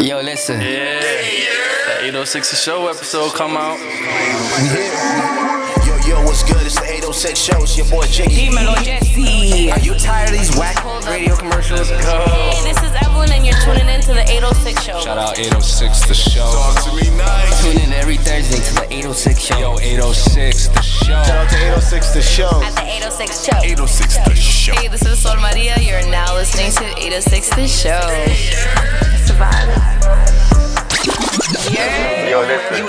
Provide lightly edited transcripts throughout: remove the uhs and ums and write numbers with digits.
Yo, listen. Yeah. That 806 The Show episode come out. We here. Yo, what's good? It's the 806 Show. It's your boy Jiggy. Dímelo, Jesse. Are you tired of these whack radio commercials? Go. Hey, this is Evelyn, and you're tuning in to the 806 Show. Shout out 806 The Show. Talk to me nice. Tune in every Thursday to the 806 Show. Yo, 806 The Show. Shout out to 806 The Show. At the 806 Show. 806 The Show. Hey, this is Sol Maria. You're now listening to 806 The Show. Survive. Yeah. Yo, listen.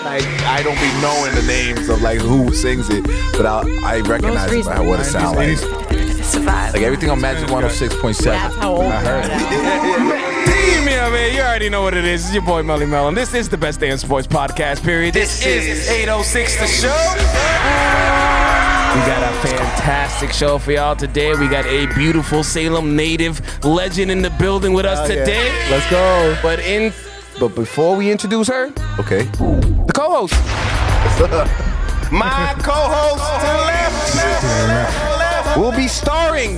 Like, I don't be knowing the names of like who sings it, but I recognize it by what it sounds like. Survive. Like everything on Magic 106.7. That's how old I heard it. Yeah, man, you already know what it is. It's your boy Melly Melon. This is the best day in sports podcast, period. This is 806 The Show. We got a fantastic show for y'all today. We got a beautiful Salem native legend in the building with us today. Yeah. Let's go. But before we introduce her, Okay. the co-host. My co-host to the left will be starring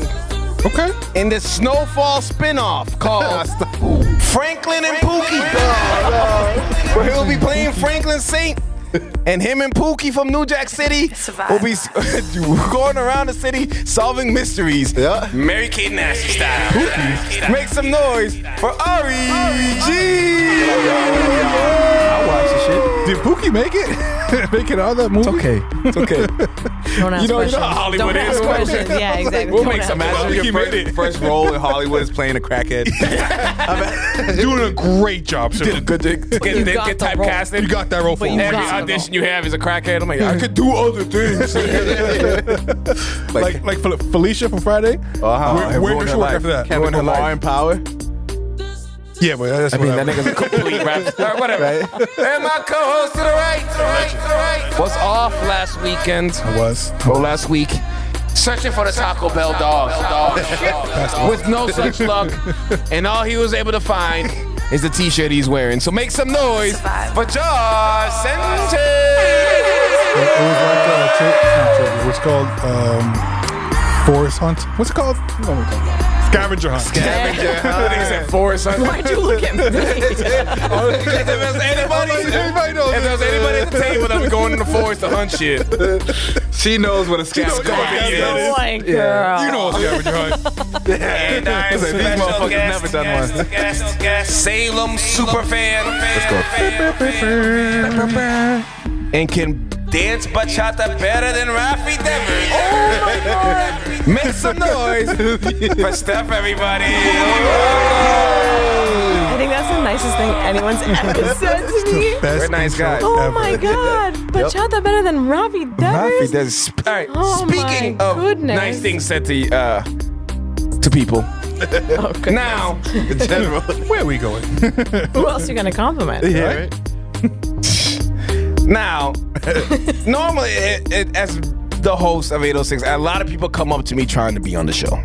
in the Snowfall spinoff called Franklin and Pookie. Where he'll be playing Franklin Saint. And him and Pookie from New Jack City will be going around the city solving mysteries. Yeah. Mary Kate Nasty style. Make some noise for Ari G. I watch the shit. Did Pookie make it? Make it out of that movie? It's okay. Don't ask You know questions. how Hollywood Don't is. ask questions. Yeah, exactly. We'll Don't make ask some questions. magic. Your first role in Hollywood is playing a crackhead. Doing a great job, sir. Did a good You get got the role. typecasted. You got that role for But you Every got the audition you have is a crackhead. I'm like, I could do other things. like Felicia from Friday. Where does she work after that? Kevin Lamar in Power. Yeah, but that's I mean, that nigga's a complete rap star. Whatever. And my co-host to the right. Was off last weekend. I was. Last week. Searching for the Taco Bell dog. With no such luck. And all he was able to find is the t-shirt he's wearing. So make some noise for Josh Sente. It was like what's called Forest Hunt. What's it called? Scavenger Hunt. Scavenger Hunt. They said Forrest Hunt. Why'd you look at me? If there's anybody at the table that was going in the forest to hunt shit, She knows what a scavenger Scavenger is. Oh my girl. You know a scavenger hunt. and our These special motherfuckers guest, never done one. guest, Salem superfan. And can dance bachata better than Rafi Devers. Oh my God! Make some noise for Steph, everybody. I think that's the nicest thing anyone's ever said to me. We're nice guys. Oh ever. my God. Bachata better than Rafi Rafi Devers? Devers. All right. Oh Speaking my of goodness. nice things said to people. Oh, goodness. Now, In general. Where are we going? Who else you gonna compliment? Yeah, right? Now, normally, as the host of 806, a lot of people come up to me trying to be on the show.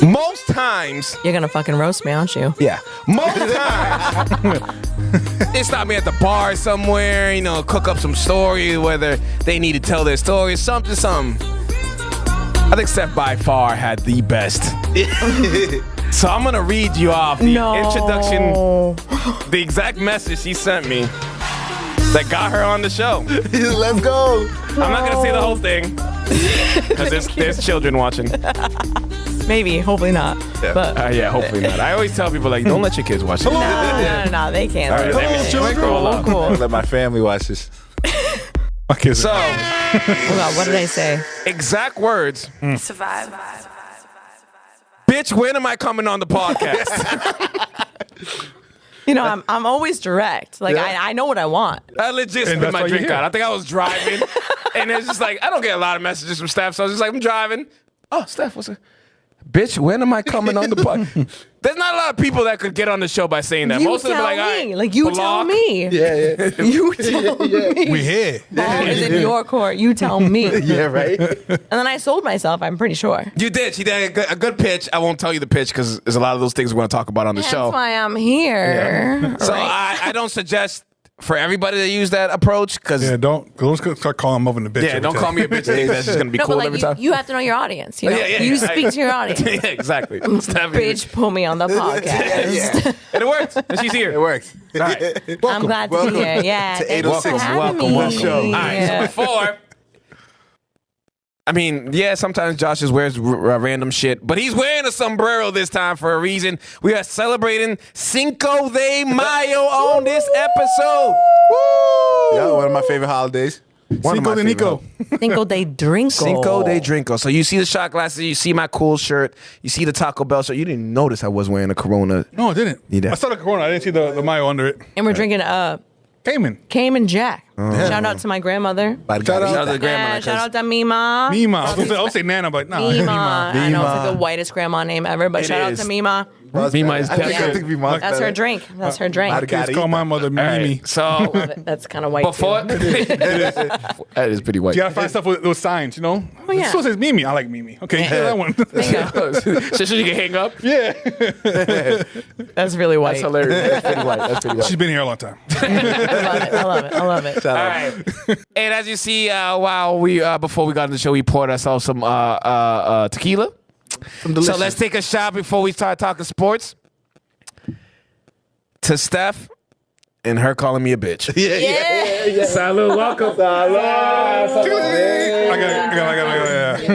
Most times, You're gonna fucking roast me, aren't you? yeah, most times, they stop me at the bar somewhere, cook up some story, whether they need to tell their story, something. I think Steph by far had the best. So I'm gonna read you off the introduction, the exact message she sent me that got her on the show. Let's go. I'm not gonna say the whole thing because there's children watching. Maybe, hopefully not. But Yeah, hopefully not. I always tell people like, don't let your kids watch it. no, they can't. All right, let me roll up. Cool. Let my family watch this. Okay, So, Hold on, what did I say? exact words. Survive. Bitch, when am I coming on the podcast? I'm always direct. Like I know what I want. I legit spit that's my why you're drink here. out. I think I was driving, and it's just like, I don't get a lot of messages from Steph, so I was just like, I'm driving. Oh, Steph, what's it? Bitch, when am I coming on the podcast? There's not a lot of people that could get on the show by saying that. You Most of them tell are like, all right, me. Like you tell block. me. Yeah. You tell me. we here. Ball is in your court. You tell me. Yeah, right? And then I sold myself, I'm pretty sure. You did. She did a good pitch. I won't tell you the pitch because there's a lot of those things we're going to talk about on the That's show. why I'm here. So Right. I don't suggest for everybody to use that approach because don't start calling him up in the bitch. yeah, don't call me a bitch. That's just gonna be No, cool but every like time. you have to know your audience. You know? Yeah, you yeah. speak to your audience. yeah, exactly. Bitch, put me on the podcast. And it works. And she's here. It works. All right. I'm glad to be here. Yeah, to thank you for 806. having Welcome, me. welcome. Show. All right, Yeah. so before, I mean, yeah, sometimes Josh just wears random shit, but he's wearing a sombrero this time for a reason. We are celebrating Cinco de Mayo on this episode. Yeah, one of my favorite holidays. One of Cinco my de favorite Nico. Cinco de Drinko. Cinco de Drinko. So you see the shot glasses, you see my cool shirt, you see the Taco Bell shirt. You didn't notice I was wearing a Corona. No, I didn't. You did. I saw the Corona. I didn't see the Mayo under it. And we're drinking Cayman Jack. Shout out to my grandmother. Shout Shout out to the Yeah, grandmother. shout out to Mima. Mima. I was gonna say Nana, but no. Mima. I know it's like the whitest grandma name ever, but It shout out is. to Mima. Mima is I think better. Mima's That's her better. drink. That's her drink. I'd Kids gotta call eat my that. mother All Mimi. right, so That's kind of white. before too. that is pretty white. You gotta find stuff with those signs, you know? Oh, yeah. This one says Mimi. I like Mimi. Okay, yeah, that one. so you can hang up. yeah. That's really white. That's hilarious. That's pretty white. That's pretty white. She's been here a long time. I love it. I love it. All right. And as you see, while we before we got on the show, we poured ourselves some tequila. So let's take a shot before we start talking sports. To Steph and her calling me a bitch. Yeah. Salud, welcome. Salud. I got it.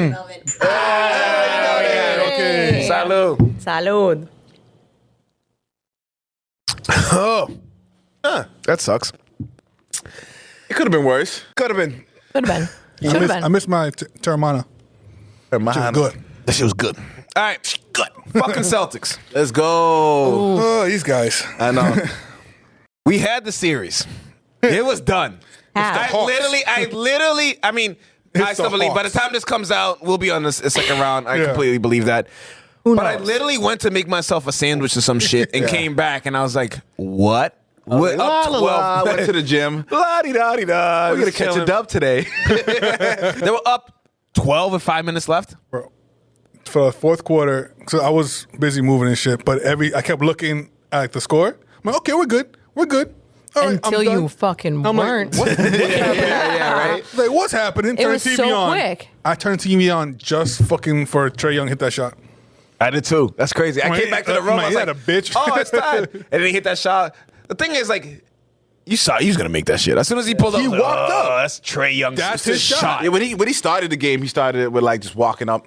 Okay. Salud. Salud. Oh, that sucks. It could have been worse. Could have been. Could have been. Should have I been. miss my Terramana. Hermano. Good. That shit was good. All right, good. Fucking Celtics. Let's go. Oh, these guys. I know. We had the series. It was done. How? I mean, I It's still the believe by the Hawks. time this comes out, we'll be on the second round. I Yeah. completely believe that. Who But I knows? literally went to make myself a sandwich or some shit and came back and I was like, what? What? La, Up la, 12. la. Went to the gym. La-di-da-di-da. We're gonna catch a dub today. They were up 12 with 5 minutes left. Bro. For the fourth quarter, so I was busy moving and shit, but I kept looking at the score. I'm like, okay, we're good. We're good. All right, Until I'm done. you fucking I'm weren't. like, what? yeah, right. Like, what's happening? It was TV so on. quick. I turned TV on just fucking for Trae Young hit that shot. I did too. That's crazy. I Right, came back to the room. I was yeah, like, the bitch. oh, it's time. And then he hit that shot. The thing is, like, you saw he was going to make that shit. As soon as he pulled up, He I was like, walked up. Oh, that's Trae Young's That's his shot. Yeah, when he started the game, he started it with like just walking up,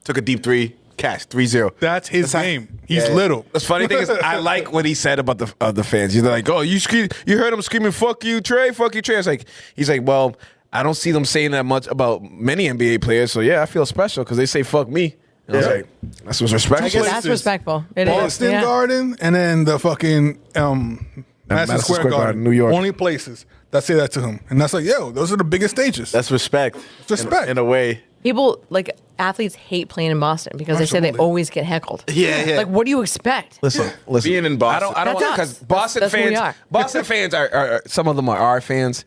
took a deep three, catch 3-0. That's his how- game. He's Yeah. little. The funny thing is, I like what he said about the fans. He's like, "Oh, you heard him screaming, fuck you, Trey, fuck you, Trey." It's like, he's like, "Well, I don't see them saying that much about many NBA players, so yeah, I feel special because they say fuck me." And I was like, "That's what's respectful." That's respectful. It is. Boston Yeah. Garden and then the fucking Madison Square Garden, New York. Only places that say that to him, and that's like, yo, those are the biggest stages. That's respect. respect. In a way. People, like, athletes hate playing in Boston because they say they Absolutely. always get heckled. Yeah. Like, what do you expect? Listen. Being in Boston. I don't That's because us. Boston That's who we fans. are. Boston fans are some of them are our fans,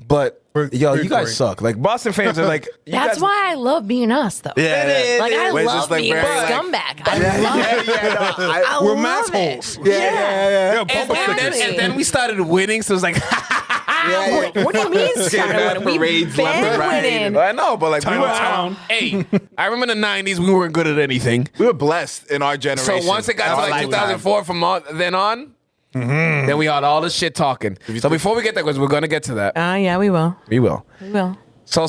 but yo, you guys suck. Like Boston fans are like. you That's guys- why I love being us, though. Yeah. Like, I Where it's love just, like, being a very, like- scumbag. I love it. I We're love massholes. it. Yeah, And bumper then, stickers. and then we started winning, so it was like. What do you mean? started winning? We've Parades left been and right. winning. I know, but like we were Town. Hey, I remember in the '90s we weren't good at anything. We were blessed in our So generation. once it got to Our like lifetime. 2004, from then on, then we had all this shit talking. So before we get there, because we're gonna get to that, Yeah, we will. we will. We will. So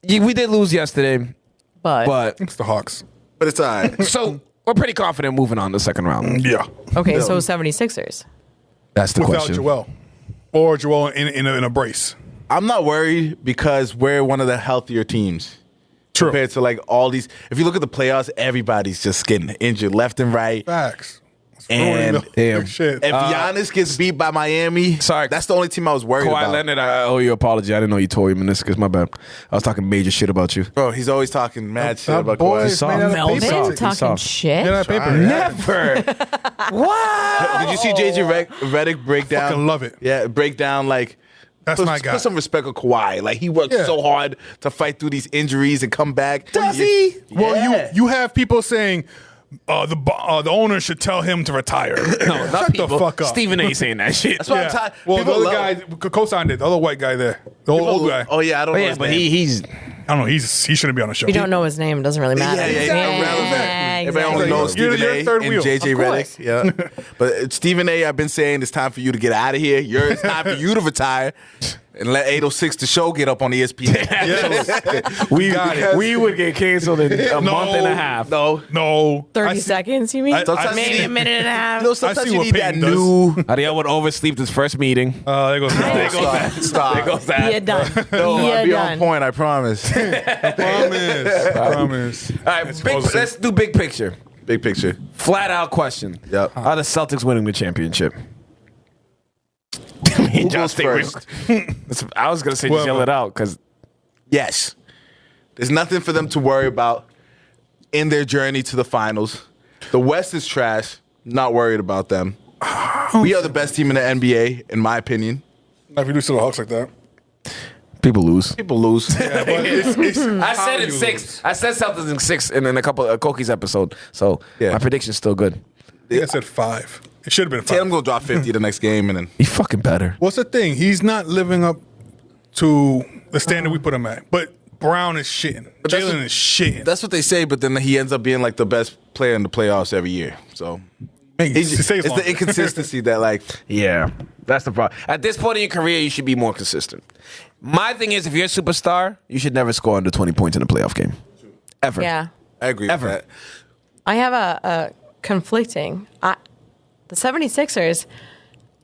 we did lose yesterday, but It's the Hawks. But it's all right. so we're pretty confident moving on to the second round. Yeah, Okay, so 76ers. That's the without question. Joel or Joel in a brace. I'm not worried because we're one of the healthier teams. True. Compared to like all these. If you look at the playoffs, everybody's just getting injured left and right. Facts. And damn. Shit. If Giannis gets beat by Miami, Sorry. that's the only team I was worried Kawhi about. Leonard, I owe you an apology. I didn't know you tore your meniscus. My bad. I was talking major shit about you. Bro, he's always talking mad shit That about boy Kawhi. is made out of Melvin. paper. Melvin He's talking soft. shit. Yeah, that paper. Never. Wow. Did you see JJ Redick break down? fucking love it. Yeah, break down like. That's put, my guy. Put some respect on Kawhi. Like he worked Yeah. so hard to fight through these injuries and come back. Does he? Well, you have people saying the owner should tell him to retire. No, not Shut people. the fuck up. Stephen A. saying that shit. That's why I'm tired. Well, the People other love- guy co-signed it. The other white guy there. The old guy. Oh yeah, I don't know. Yeah, his but name. he's I don't know. He shouldn't be on the show. If you don't know his name, it doesn't really matter. Irrelevant. Everybody only knows You're Stephen the A. third and wheel. JJ Of Redick. course. Yeah, but Stephen A. I've been saying it's time for you to get out of here. It's time for you to retire and let 806 the show get up on ESPN. we would get canceled in a month and a half. No. 30 seconds, you mean? I Maybe see- a minute and a half. You know, sometimes see you what need that Peyton does. new. Adele would oversleep this first meeting. There goes that. Stop. There goes that. You're done. No, I'll You're be done. on point. I promise. Promise. All right, let's do big picture. Big picture. Flat out question. Yep. Are the Celtics winning the championship? Who goes first? I was going to say Well, just yell it out because Yes. There's nothing for them to worry about in their journey to the finals. The West is trash. Not worried about them. We are the best team in the NBA, in my opinion. If you do to the Hawks like that. people lose. People lose. Yeah, but it's I how said you in 6. lose. I said Celtics in 6 in a couple of Koki's episode. So Yeah. my prediction's still good. I think I said 5. It should have been 5. Tatum gonna drop 50 the next game, and then He fucking better. What's the thing? He's not living up to the standard we put him at. But Brown is shitting. that's Jalen what- is shitting. that's what they say. But then he ends up being like the best player in the playoffs every year. So it's the inconsistency that like Yeah, that's the problem. At this point in your career, you should be more consistent. My thing is, if you're a superstar, you should never score under 20 points in a playoff game. Ever. Yeah. I agree Ever. with that. I have a conflicting. The 76ers,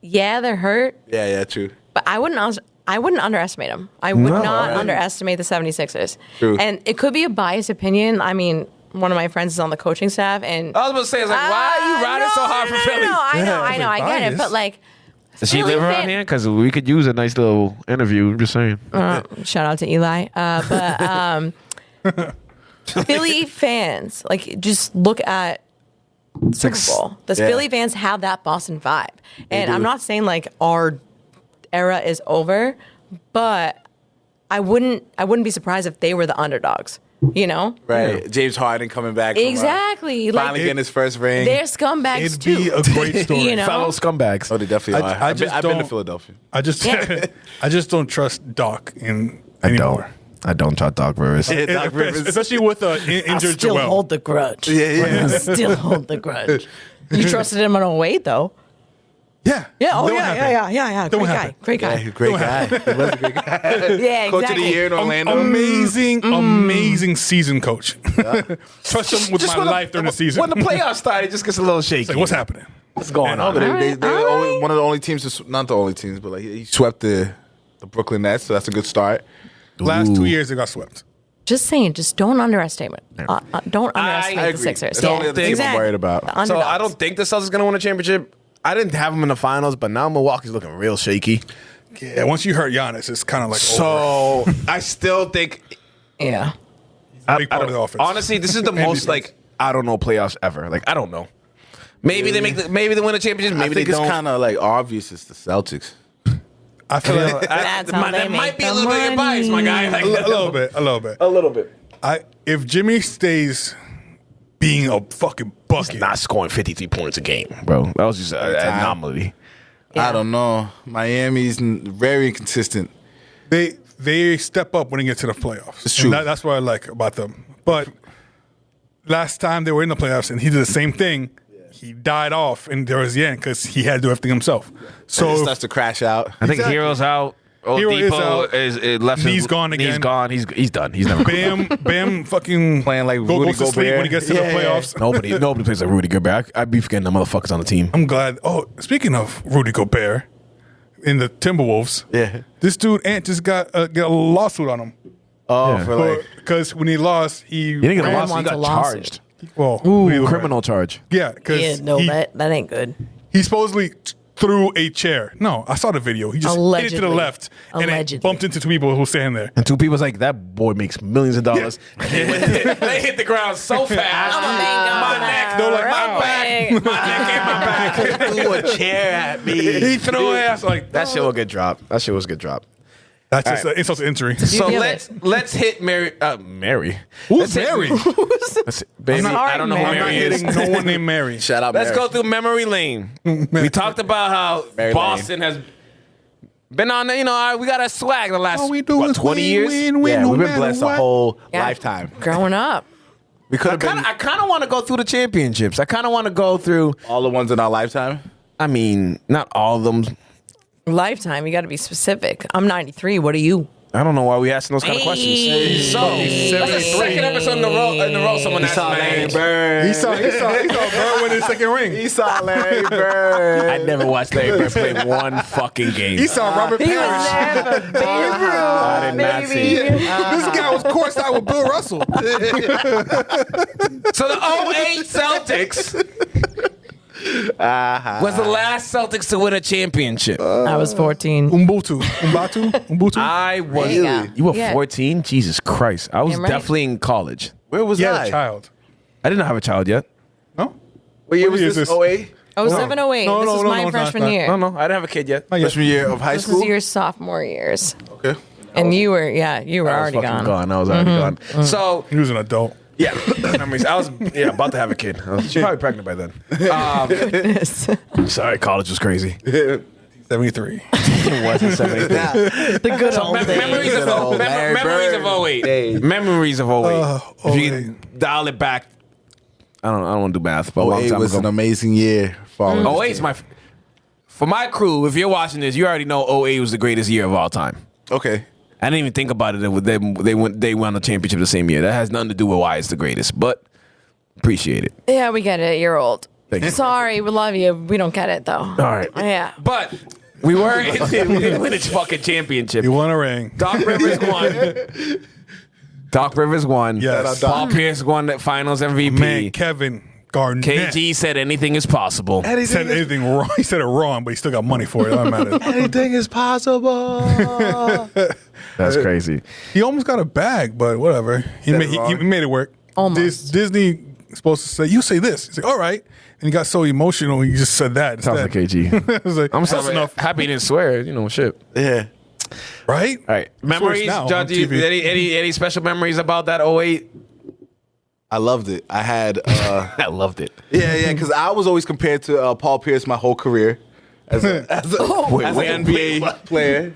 yeah, they're hurt, Yeah, true. but I wouldn't underestimate them. I would not underestimate the 76ers. True. And it could be a biased opinion. I mean, one of my friends is on the coaching staff, and I was about to say, why are you riding so hard for Philly? No, I know, I get it, biased. but like, Does she Philly live around fan- here? Because we could use a nice little interview. I'm just saying. shout out to Eli. But Philly fans, like, just look at Super Bowl. The Philly fans have that Boston vibe, and I'm not saying like our era is over, but I wouldn't be surprised if they were the underdogs. You know, Right. Yeah. James Harden coming back. From, exactly. finally getting his first ring. They're scumbags It'd too. be a great story. You know? Fellow scumbags. Oh, they definitely are. I just I've been to don't- Philadelphia. I just Yeah. I just don't trust Doc I anymore. don't try Doc Rivers. Yeah, Doc Rivers. Especially with I injured still Joel. hold the grudge. Yeah. I still hold the grudge. You trusted him on 08 though. Yeah. Yeah. Oh That won't yeah. happen. Great Don't guy. happen. Great guy. Yeah, great guy. He was a great guy. Yeah. Coach of the Exactly. year in Orlando. Amazing season coach. Trust him with my life during the season. When the playoffs start, it just gets a little shaky. Like, what's happening? What's going on? But All right, they're all right. one of the only teams, not the only teams, but like he swept the Brooklyn Nets, so that's a good start. Last 2 years they got swept. Just saying. Just don't underestimate. Don't underestimate I the agree. Sixers. It's only the team I'm worried about. The So underdogs. I don't think the Celtics are going to win a championship. I didn't have them in the finals, but now Milwaukee's looking real shaky. Yeah, once you hurt Giannis, it's kind of like So I still think Yeah. big part of the offense. honestly, this is the And most defense. like I don't know playoffs ever. Like I don't know. Maybe they maybe they win a championship. I Maybe think they it's don't. kind of like obvious it's the Celtics. I feel like That's how they that might make be a the little bit of bias, my guy. money. Like, a little bit. A little bit. If Jimmy stays being a fucking bucket, Not scoring 53 points a game, bro. That was just an anomaly. I don't know. Miami's very inconsistent. they step up when they get to the playoffs. It's true. And that's what I like about them. But last time they were in the playoffs and he did the same thing, he died off and there was the end because he had to do everything himself. So it So starts to crash out. I think Exactly. Hero's out. Hero is Oladipo out. is left. Knee's gone again. He's gone. He's done. He's never. Bam fucking Playing like goes Rudy to sleep Gobert. when he gets to the Yeah. playoffs. Nobody plays like Rudy Gobert. I'd be forgetting the motherfuckers on the team. I'm glad. Oh, speaking of Rudy Gobert in the Timberwolves, Yeah. this dude Ant just got a lawsuit on him Oh, Yeah. for like because when he lost, You didn't get a Brand lawsuit. He wants got a lawsuit. charged. well, Criminal charge. Yeah, because Yeah, no, that ain't good. he supposedly threw a chair. No, I saw the video. He just hit it to the Allegedly. left and it Allegedly. bumped into two people who were standing there. And two people's like, that boy makes millions of dollars. They hit the ground so fast. My neck. They're like, My neck and my back. threw a chair at me. He threw ass like That shit was a good drop. That shit was a good drop. That's just an insult to injury. So Beauty of let's hit Mary. Mary. Who's Mary? Baby, I don't know who I'm not Mary is. hitting no one named Mary. Shout out. Let's Mary. go through memory lane. We talked about how Mary Boston has been on. We got a swag the last All we do is 20 years. win, Yeah, no we've been matter blessed what. a whole Yeah. lifetime. Growing up. We could have been I kind of want to go through the championships. I kind of want to go through. all the ones in our lifetime. I mean, not all of them. Lifetime, you got to be specific. I'm 93. What are you? I don't know why we asking those kind of questions. Hey. So that's the second episode in a row. Someone asked my age. Bird. He saw Bird win his second ring. He saw Larry Bird. I never watched Larry Bird play one fucking game. He saw Robert He was Parrish. there for Babe I did not Ruth, see baby. This guy was courtside with Bill Russell. So the 08 Celtics was the last Celtics to win a championship. I was 14. Umbatu. I was. There you go. You were Yeah. 14? Jesus Christ. I was Damn right. definitely in college. Where was Yeah, I? a child. I didn't have a child yet. No? What year What was year is this? this? 08? 07, 08. No, This no, was no, my no, freshman it's not. year. No, I didn't have a kid yet. Not yet. Freshman year of high This school? was your sophomore years. Okay. And you were, you were I was already fucking gone. I was already gone. So, He was an adult. yeah. Memories. I was about to have a kid. She's probably pregnant by then. Goodness. Sorry, college was crazy. 73. It wasn't 73. The good old days. Memories of old Larry memories of Bird 08. days. Memories of 08. If you 08. can dial it back, I don't want to do math, but a long 08 time was an ago. amazing year for all of us. 08 is for my crew. If you're watching this, you already know 08 was the greatest year of all time. Okay. I didn't even think about it. They won the championship the same year. That has nothing to do with why it's the greatest, but appreciate it. Yeah, we get it. You're old. Thank you. Sorry, we love you. We don't get it, though. All right. Yeah. But we didn't win a fucking championship. You won a ring. Doc Rivers won. Doc Rivers won. Yes. Paul Pierce won the Finals MVP. Man, Kevin Garnett. KG said anything is possible. said anything wrong. He said it wrong, but he still got money for it. It doesn't matter. Anything is possible. That's crazy. He almost got a bag, but whatever. He made it work. Almost. Disney supposed to say, you say this. He's like, all right. And he got so emotional, he just said that. Sounds like instead. KG. I was like, I'm that's sorry. enough. Happy he didn't swear. Shit. Yeah. Right? All right. Memories, now on Judge, TV. any special memories about that 08? I loved it. I had, I loved it. yeah, because I was always compared to Paul Pierce my whole career as an NBA player.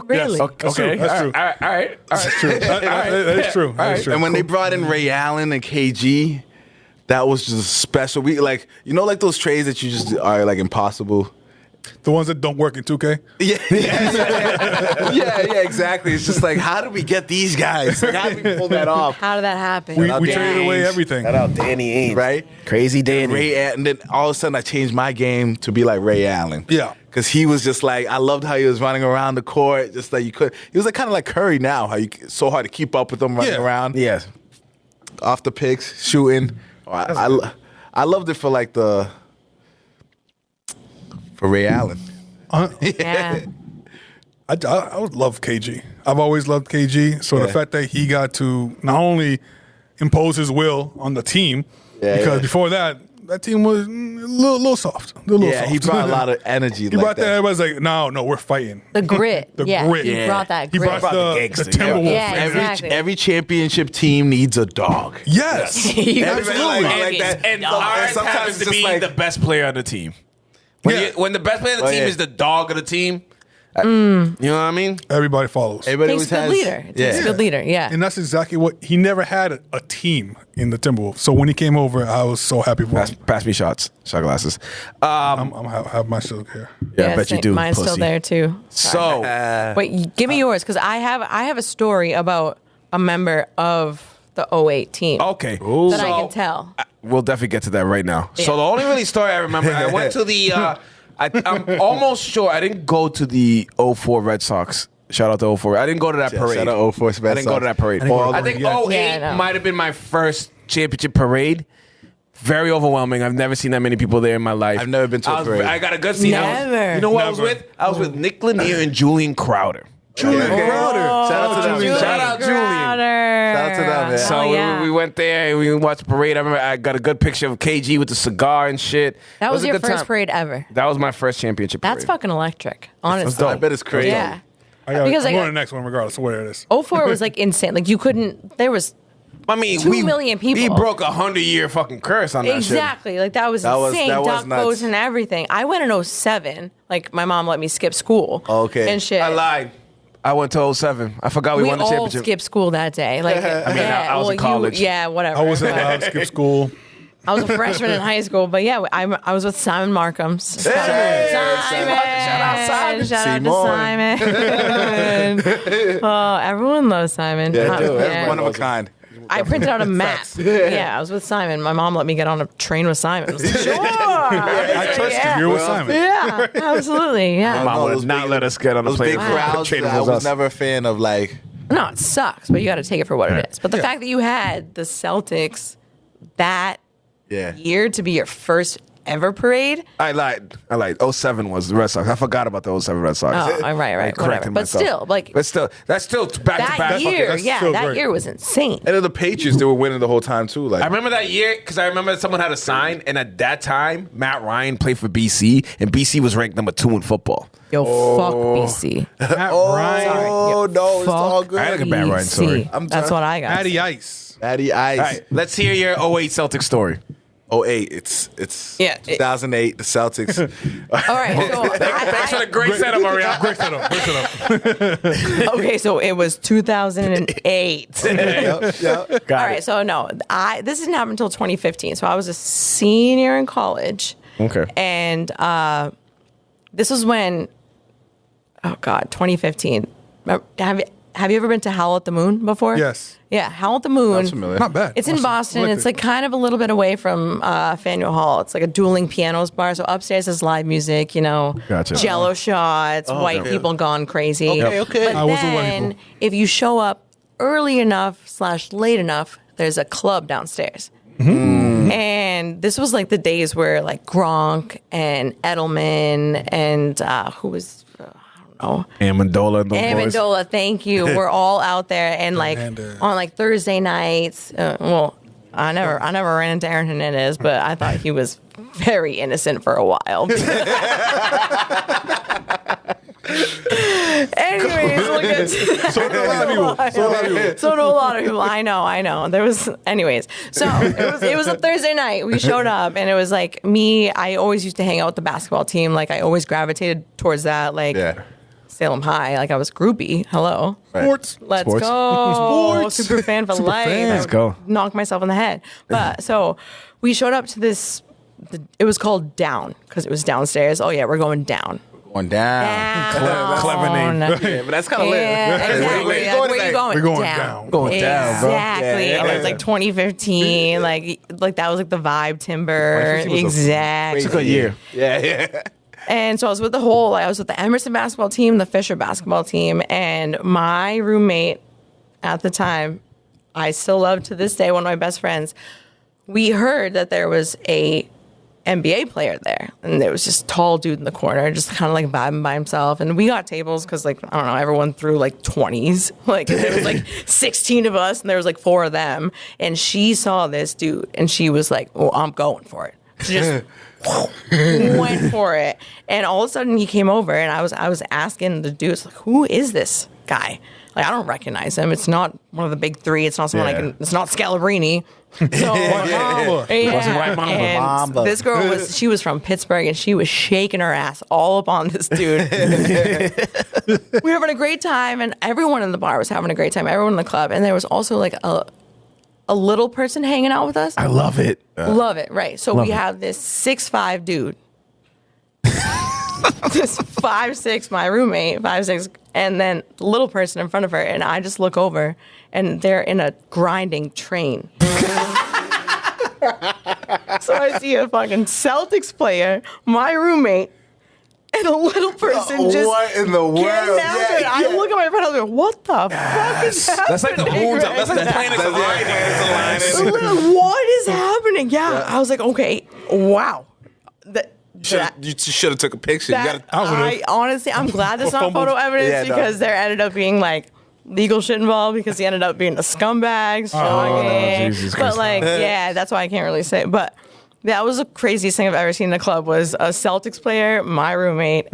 Really? That's true. That's true. All right. That's true. That is true. That is true. And when they brought in Ray Allen and KG, that was just special. We like those trades that you just are like impossible. The ones that don't work in 2K? Yeah, exactly. It's just like, how did we get these guys? Like, how did we pull that off? How did that happen? We Danny traded away Ainge. everything. Shout out Danny Ainge. Right? Crazy Danny. And then all of a sudden I changed my game to be like Ray Allen. Yeah. Because he was just like, I loved how he was running around the court, just like you could. He was like kind of like Curry now, how it's so hard to keep up with him running Yeah. around. Yes. Off the picks, shooting. I loved it for like for Ray Allen. Yeah. I would love KG. I've always loved KG. So the Yeah. fact that he got to not only impose his will on the team, because before that team was a little soft. Yeah, he brought a lot of energy. He like brought that. Everybody's like, no, we're fighting. The grit. The yeah. grit. He brought that He grit. brought Brought the the gangster, Timberwolf. yeah, exactly. Every championship team needs a dog. Yes. Everybody Absolutely. like that. And So- ours sometimes happens it's to just be like- the best player on the team. When the best player on the team yeah. is the dog of the team, you know what I mean? Everybody follows. Everybody Takes always a good leader. It takes a good leader. Yeah. And that's exactly what he never had a team in the Timberwolves. So when he came over, I was so happy for him. Pass me shot glasses. I'm have my silk hair. Yeah, I bet you same. do. Mine's still pussy. there too. So, Wait, give me yours because I have a story about a member of the 08 team okay. that I can tell. We'll definitely get to that right now. So Yeah. the only really story I remember, I went to the. I'm almost sure I didn't go to the 04 Red Sox. Shout out to 04. I didn't go to that parade. shout out 04 Red I didn't go Sox. to that parade. I didn't go to I the think parade yet. 08 Yeah, no. might have been my first championship parade. Very overwhelming. I've never seen that many people there in my life. I've never been to a parade. I got a good seat. Never. You know who I was Never. with? I was with Nick Lanier and Julian Crowder. Julian Crowder. Shout out to them. Julian Shout out Julian. Crowder. Shout out to them, man. So yeah. we went there and we watched the parade. I remember I got a good picture of KG with the cigar and shit. That It was a your good first time. parade ever. That was my first championship parade. That's fucking electric. Honestly. I bet it's crazy. Yeah. Because, I'm like, going to the next one regardless of where it is. '04 was like insane. Like you couldn't. There was I mean, 2 million people. We broke 100-year fucking curse on that shit. exactly like that was insane. that was Duck nuts. boats and everything. I went in '07. Like my mom let me skip school. Okay. And shit. I lied. I went to 07. I forgot we We won the all championship. skipped school that day. Like, I was in college. whatever. I wasn't allowed to skip school. I was a freshman in high school, but yeah, I was with Simon Markham. Simon. Shout out Simon. Shout out to Simon. Oh, everyone loves Simon. Yeah, dude, Yeah. one of a kind. I printed out a map. Yeah, I was with Simon. My mom let me get on a train with Simon. I was like, sure. I trust you. You're with Simon. Yeah, absolutely. Yeah. Mom No, would those not big- let us get on the Those plane. big crowds, Train I was was us. never a fan of like. No, it sucks, but you got to take it for what it is. But the fact that you had the Celtics that Yeah. year to be your first ever parade. I lied. 07 was the Red Sox. I forgot about the 07 Red Sox. Oh, right, I whatever. corrected But myself. still, like That's still back to that back. year, That's yeah, still that great. year was insane. And then the Patriots, they were winning the whole time too. Like I remember that year because I remember someone had a sign, and at that time, Matt Ryan played for BC, and BC was ranked number 2 in football. Yo, fuck BC. Matt Ryan, oh no, it's all Fuck good. I had a bad Ryan story. I'm That's done. what I got. Matty Ice. Matty Ice. All right, let's hear your 08 Celtic story. 08. It's Yeah, 2008. The Celtics. All right, so Thanks for the great setup, Maria. Great setup. Great setup. okay, so it was 2008. Yep. All right, so no, this didn't happen until 2015. So I was a senior in college. Okay. And this was when, oh God, 2015. Have you ever been to Howl at the Moon before? Yes. Yeah, Howl at the Moon. Sounds familiar. Not bad. It's in Boston. It's like kind of a little bit away from Faneuil Hall. It's like a dueling pianos bar. So upstairs is live music, Gotcha. Jello shots, white people gone crazy. Okay. But I was with white then people. if you show up early enough / late enough, there's a club downstairs. And this was like the days where like Gronk and Edelman and who was Amendola and those boys. Amendola, thank you. We're all out there and like Hernandez. on like Thursday nights. I never ran into Aaron Hernandez, but I thought he was very innocent for a while. Anyways, we'll get to that. So do a lot of people. So do a lot of people. So do a lot of people. I know. There was, anyways. So it was a Thursday night. We showed up, and it was like me. I always used to hang out with the basketball team. Like I always gravitated towards that. Like Yeah. Salem High. Like I was groupie. Hello. Sports. Let's Sports. go. Sports. Super fan for life. fan. I Let's would go. Knock myself in the head. But so we showed up to this. It was called Down because it was downstairs. Oh yeah, we're going down. Going down. Down. Clever name. Yeah, but that's kind of lit. Yeah, exactly. Where you Like, going where you today? going? We're going down. Going down, bro. Exactly. Yeah, And it yeah. was like 2015. Like that was like the vibe. Timber. 2015 was a Exactly. It's a good year. Yeah. And so I was with I was with the Emerson basketball team, the Fisher basketball team, and my roommate at the time, I still love to this day, one of my best friends. We heard that there was a NBA player there, and there was just tall dude in the corner, just kind of like vibing by himself. And we got tables because, like, I don't know, everyone threw like 20s. Like there was like 16 of us, and there was like 4 of them. And she saw this dude, and she was like, "Oh, I'm going for it." She just went for it, and all of a sudden he came over, and I was asking the dudes like, "Who is this guy?" Like I don't recognize him. It's not one of the big 3. It's not someone I Yeah. can. It's not Scalabrini. So Mamba. yeah. White Mamba. And Mamba. this girl was from Pittsburgh, and she was shaking her ass all up on this dude. We were having a great time, and everyone in the bar was having a great time. Everyone in the club, and there was also like a little person hanging out with us. I love it. Love it, right? So we it. have this 6'5" dude, this 5'6", my roommate, 5'6", and then the little person in front of her, and I just look over, and they're in a grinding train. So I see a fucking Celtics player, my roommate, and a little person just What in the world? getting after it. Yeah, I yeah. look at my friend, I was like, "What the fuck is happening?" That's like the moons. That's like the planets aligning. Literally, what is happening? Yeah, I was like, okay, wow. You should have took a picture. You That, gotta, I honestly, I'm glad that's not fumbled. photo evidence Yeah, no. because there ended up being like legal shit involved because he ended up being a scumbag. Shocking. Jesus But Christ. like, yeah, that's why I can't really say. But that was the craziest thing I've ever seen in a club was a Celtics player, my roommate,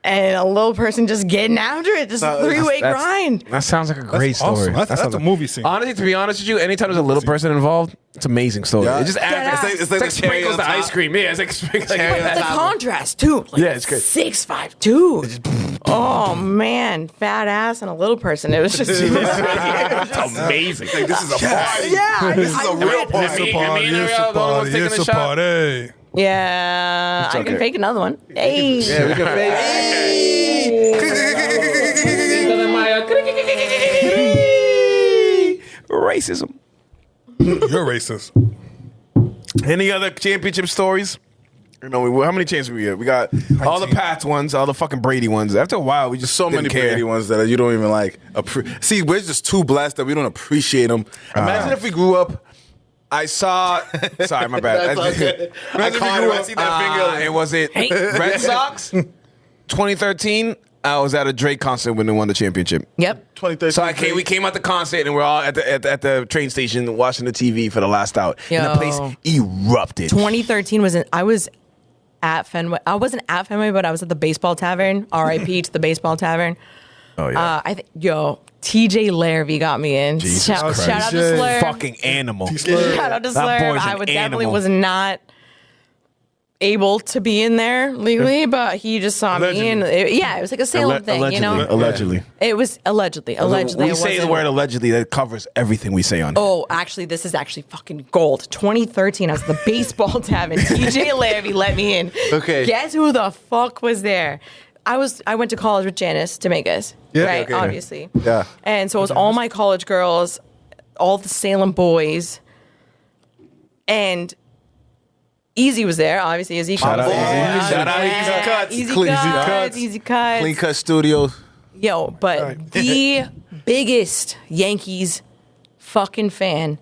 and a little person just getting after it, just a three-way grind. That sounds like a great story. Awesome. That's sounds a movie scene. Honestly, to be honest with you, anytime there's a little person involved, it's an amazing story. Yeah. It just adds. It's like the cherry sprinkles on the top. ice cream. Yeah, it's like sprinkles. But the contrast too. Like, Yeah, it's great. 6'5", oh man, fat ass and a little person. It was just It's amazing. Like, this is a party. yeah. This is a real party. It's a party. and It's Ariel, a the only ones party. taking It's a a shot. party. Yeah, I can fake another one. Hey. Yeah, we can racism. You're racist. Any other championship stories? You know, how many chances we get? We got all the Pats ones, all the fucking Brady ones. After a while, we just So many didn't care. Brady ones that you don't even like. See, we're just too blessed that we don't appreciate them. Imagine if we grew up. I saw. Sorry, my bad. That's okay. I caught it. I see that finger. It was it Red Sox 2013. I was at a Drake concert when they won the championship. Yep. 2013. So we came out the concert and we're all at the train station watching the TV for the last out. And the Yo. place erupted. 2013 I was at Fenway. I wasn't at Fenway, but I was at the baseball tavern. R.I.P. to the baseball tavern. Oh yeah. TJ Larrabee got me in. Jesus Shout Christ. out to Slurv. Fucking animal. Shout out to That Slurv. boy's I an definitely animal. was not able to be in there legally, but he just saw me and it was like a Salem thing, you know. Allegedly. It was allegedly. We it say the wasn't- word allegedly. That covers everything we say on it. Oh, actually, this is actually fucking gold. 2013, I was at the baseball tavern. TJ Larrabee let me in. Okay. Guess who the fuck was there? I went to college with Janice Dominguez, right? okay. Obviously. Yeah. And so it was all my college girls, all the Salem boys, and Easy was there. Obviously, Easy. Shout out Easy. Shout out Easy Cuts. Easy Clean Cuts. Easy Cuts. Clean Cut Studios. Yo, but the biggest Yankees fucking fan,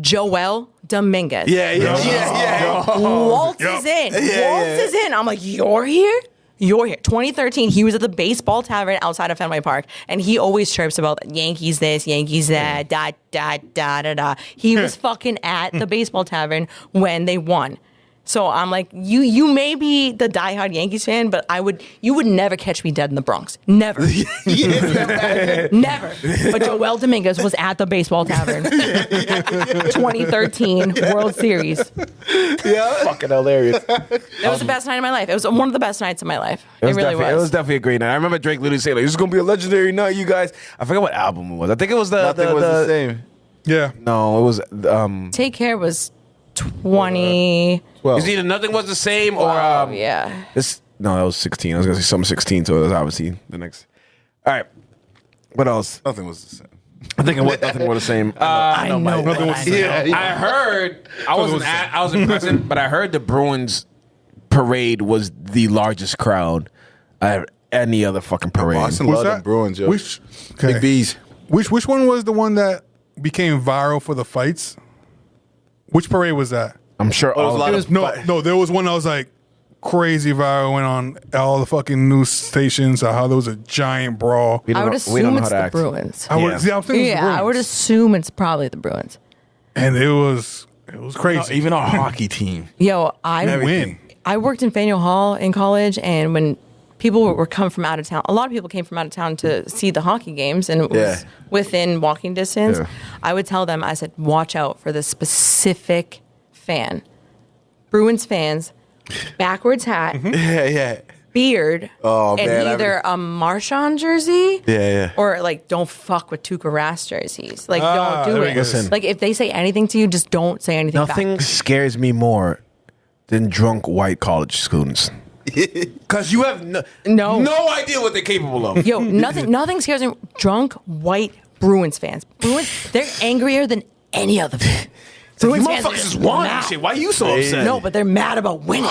Joel Dominguez. Yeah. Waltzes in. Waltzes in. I'm like, you're here? You're here. 2013, he was at the baseball tavern outside of Fenway Park, and he always chirps about Yankees this, Yankees that, da, da, da, da, da. He was fucking at the baseball tavern when they won. So I'm like, you may be the diehard Yankees fan, but you would never catch me dead in the Bronx. Never. Never. But Joel Dominguez was at the baseball tavern. 2013 World Series. Fucking hilarious. It was the best night of my life. It was one of the best nights of my life. It really was. It was definitely a great night. I remember Drake literally saying, like, "This is gonna be a legendary night, you guys." I forget what album it was. I think it was Nothing was the same. Yeah. No, it was. Take Care was 20. Well, It's either Nothing Was the Same or Yeah. No, that was 16. I was gonna say Summer 16, so it was obviously the next. All right, what else? nothing was the same. I think Nothing Was the Same. I know. Nothing was the same. I heard. I wasn't present, but I heard the Bruins parade was the largest crowd at any other fucking parade. Boston What's love that? them Bruins, yo. Which Big B's. Which one was the one that became viral for the fights? Which parade was that? I'm sure Oh, all it of was them. a lot of- No, there was one that was like crazy viral, went on all the fucking news stations, how there was a giant brawl. We don't I would know- we don't assume know it's how to the act. Bruins. I would, Yeah. see, I'm thinking it was the Yeah, I would Bruins. assume it's probably the Bruins. And it was crazy. Even our hockey team. Yo, win. I worked in Faneuil Hall in college, and when people were coming from out of town, a lot of people came from out of town to see the hockey games, and it was Yeah. within walking distance. Yeah. I would tell them, I said, watch out for this specific fan. Bruins fans, backwards hat, Yeah. beard, Oh, and man, I either a Marchand jersey, Yeah. or like don't fuck with Tuukka Rask jerseys. Like Ah, don't do there it. we go. Listen. Like if they say anything to you, just don't say anything. Nothing back. scares me more than drunk white college students. Because you have no idea what they're capable of. Yo, nothing scares me. Drunk white Bruins fans. Bruins, they're angrier than any other fan. You Bruins fans are motherfuckers just just won mad. and shit. Why are you so upset? No, but they're mad about winning.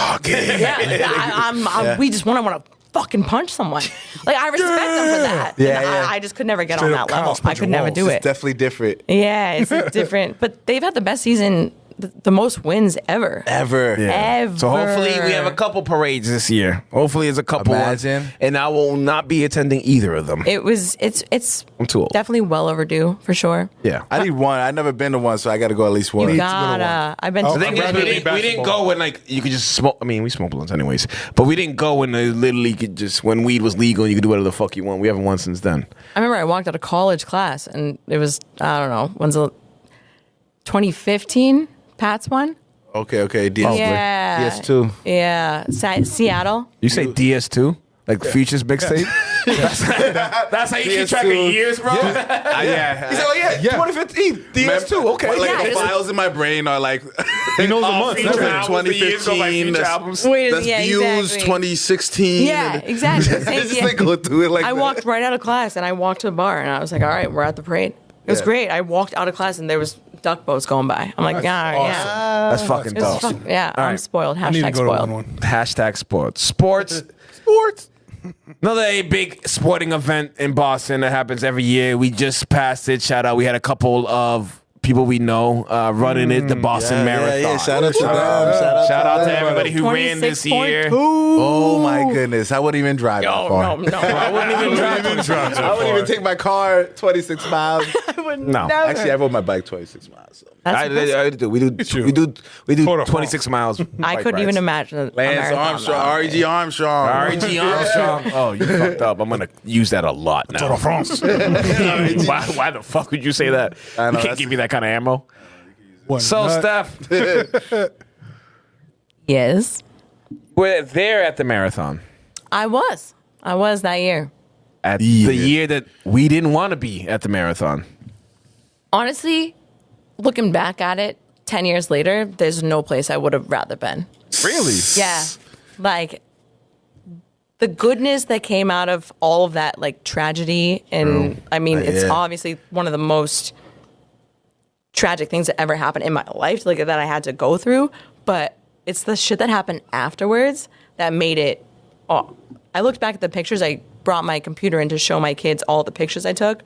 We just want to fucking punch someone. Like I respect them for that. Yeah, And yeah. I just could never get Straight on up that level. cows I punching could never walls. do It's it. definitely different. Yeah, it's different. But they've had the best season the most wins ever. Ever. Ever. So hopefully we have a couple parades this year. Hopefully it's a couple ones. Imagine. And I will not be attending either of them. It's I'm too old. definitely well overdue for sure. Yeah. I need one. I've never been to one, so I got to go at least one. You gotta. I've been. Oh, to The thing is, I'd rather be we didn't basketball. go when like you could just smoke. I mean, we smoke blunts anyways, but we didn't go when they literally could just when weed was legal and you could do whatever the fuck you want. We haven't won since then. I remember I walked out of college class and it was I don't know when's the 2015 Pat's one. Okay. DS. Yeah. DS2. Yeah, Seattle. You say DS2, like Future's mixtape. That's how you keep track of DS2. years, bro. Yeah. He said, "Oh yeah, 2015 DS2." Okay, Like Yeah, the it was- files in my brain are like He knows the all months. feature That's it. 2015. That's Wait, that's yeah, views exactly. 2016. Yeah, and exactly. Just Yeah. like go through it like I that. walked right out of class and I walked to the bar and I was like, all right, we're at the parade. It was Yeah. great. I walked out of class and there was duck boats going by. I'm like, yeah. That's fucking It was dope. yeah, All I'm right. spoiled. I need to Hashtag go to spoiled. one. Hashtag sports. Sports. Another big sporting event in Boston that happens every year. We just passed it. Shout out. We had a couple of people we know running it, the Boston Marathon. Yeah, shout out to them. Shout out to them. everybody who ran this year. 26.2. Oh my goodness, I wouldn't even drive that No, far. no. I wouldn't even drive. I wouldn't even take my car 26 miles. I would No. never. Actually, I rode my bike 26 miles. So. That's I impressive. do. We do Tour de 26 miles. I bike couldn't rides. even imagine a Lance marathon, Armstrong, though. R.E.G. Armstrong. R.G. Armstrong. Oh, you fucked up. I'm gonna use that a lot now. Tour de France. why the fuck would you say that? I know, You can't that's- give me that kind of ammo. One So, nut. Steph, Yes, we're there at the marathon. I was that year. At the year that we didn't want to be at the marathon. Honestly, looking back at it, 10 years later, there's no place I would have rather been. Really? Yeah. Like the goodness that came out of all of that like tragedy and I mean it's yeah. obviously one of the most tragic things that ever happened in my life like that I had to go through, but it's the shit that happened afterwards that made it I looked back at the pictures. I brought my computer in to show my kids all the pictures I took.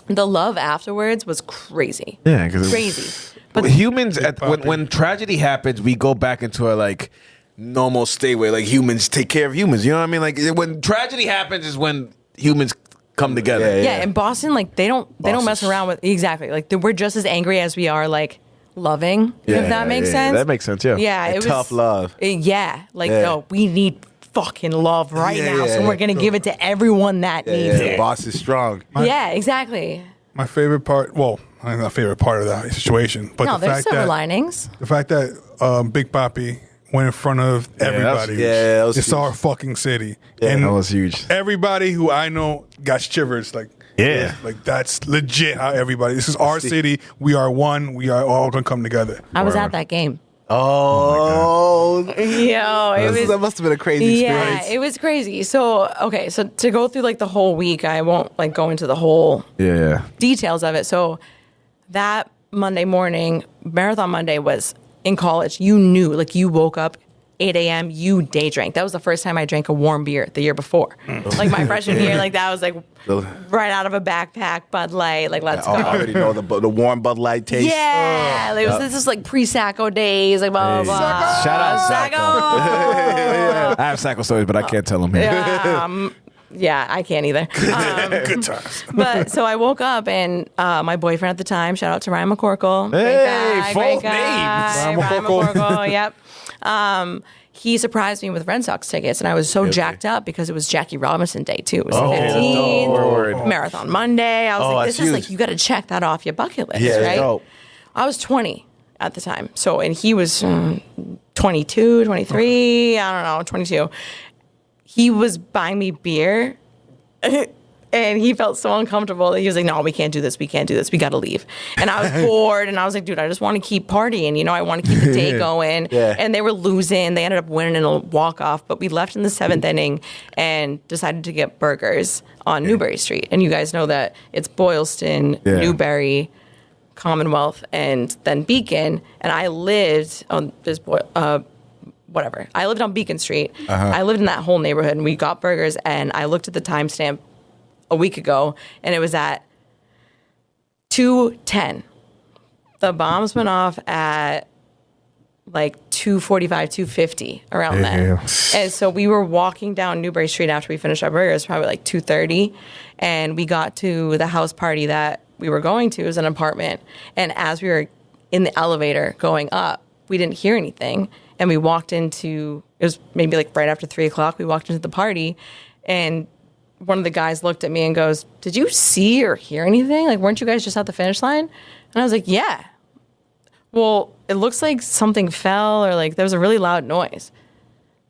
The love afterwards was crazy. Yeah, because Crazy. But humans, when tragedy happens, we go back into our like normal state where like humans take care of humans. You know what I mean? Like when tragedy happens is when humans come together. Yeah, in Boston, like they don't mess around with exactly. Like we're just as angry as we are like loving. If that makes sense. That makes sense. Yeah. Yeah, Like it was tough love. Yeah, like Yeah. no, we need fucking love right Yeah, now, yeah, so yeah. we're gonna give it to everyone that needs Yeah, it. boss is strong. Yeah, exactly. My favorite part, well, not favorite part of that situation, but No, the there's fact silver that linings. Big Papi went in front of everybody. huge. Yeah, that was it's huge. our fucking city, Yeah, and that was huge. Everybody who I know got shivers. Like, Yeah. like that's legit. How everybody. This is our city. We are one. We are all gonna come together. I was at that game. Oh, Yo, it was that must have been a crazy experience. yeah, it was crazy. So okay, so to go through like the whole week, I won't like go into the whole Yeah. details of it. So that Monday morning, Marathon Monday was in college. You knew, like you woke up 8 a.m., you day drank. That was the first time I drank a warm beer the year before. Like my freshman year, like that was like right out of a backpack, Bud Light, like let's I go. already know the warm Bud Light taste. Yeah, like, this is like pre-Sacco days, like blah, blah, blah. Shout out Sacco. Sacco. I have Sacco stories, but I can't tell them here. Yeah, I can't either. Good times. But so I woke up and my boyfriend at the time, shout out to Ryan McCorkle. Hey, full great guy. names. Ryan McCorkle, yep. He surprised me with Red Sox tickets, and I was so jacked up because it was Jackie Robinson Day too. It was the 15th, Word. Marathon Monday. I was like, that's this is huge. like, you got to check that off your bucket list, Yeah, right? dope. I was 20 at the time. So, and he was 22, 23, I don't know, 22. He was buying me beer and he felt so uncomfortable that he was like, no, we can't do this. We can't do this. We got to leave. And I was bored and I was like, dude, I just want to keep partying. You know, I want to keep the day going. Yeah. And they were losing. They ended up winning in a walk-off, but we left in the 7th inning and decided to get burgers on Newberry Street. And you guys know that it's Boylston, Yeah. Newberry, Commonwealth, and then Beacon. And I lived on this whatever. I lived on Beacon Street. I lived in that whole neighborhood, and we got burgers. And I looked at the timestamp a week ago, and it was at 2:10 The bombs went off at like 2:45, 2:50 around then. And so we were walking down Newbury Street after we finished our burgers, probably like 2:30, and we got to the house party that we were going to. It was an apartment, and as we were in the elevator going up, we didn't hear anything, and we walked into, it was maybe like right after 3 o'clock, we walked into the party, and one of the guys looked at me and goes, "Did you see or hear anything? Like, weren't you guys just at the finish line?" And I was like, "Yeah." "Well, it looks like something fell, or like there was a really loud noise."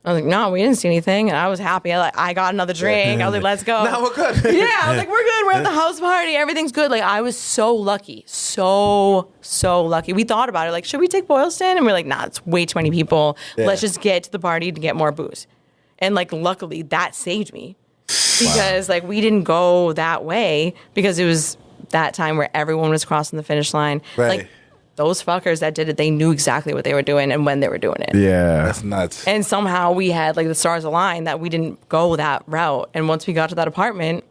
I was like, "No, we didn't see anything." And I was happy. I got another drink. I was like, "Let's go." Now we're good. Yeah, I was like, "We're good. We're at the house party. Everything's good." Like, I was so lucky. So lucky. We thought about it. Like, should we take Boylston? And we're like, nah, it's way too many people. Yeah. Let's just get to the party to get more booze. And like, luckily, that saved me. Because like, we didn't go that way because it was that time where everyone was crossing the finish line. Right. Like, those fuckers that did it, they knew exactly what they were doing and when they were doing it. Yeah. That's nuts. And somehow we had like the stars aligned that we didn't go that route. And once we got to that apartment,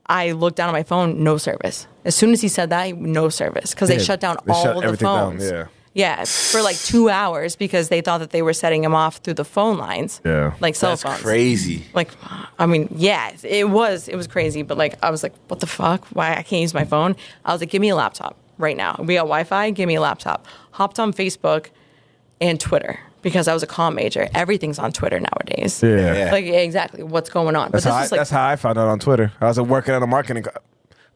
I looked down at my phone, no service. As soon as he said that, no service because they shut down all shut of the everything down, phones. yeah. Yeah, for like 2 hours because they thought that they were setting him off through the phone lines. Yeah. Like cell That's phones. crazy. Like, I mean, yeah, it was crazy. But like, I was like, what the fuck? Why I can't use my phone? I was like, give me a laptop right now. We got Wi-Fi. Give me a laptop. Hopped on Facebook and Twitter because I was a comm major. Everything's on Twitter nowadays. Yeah. Like, yeah, exactly. What's going on? That's, that's how I found out on Twitter. I was working at a marketing.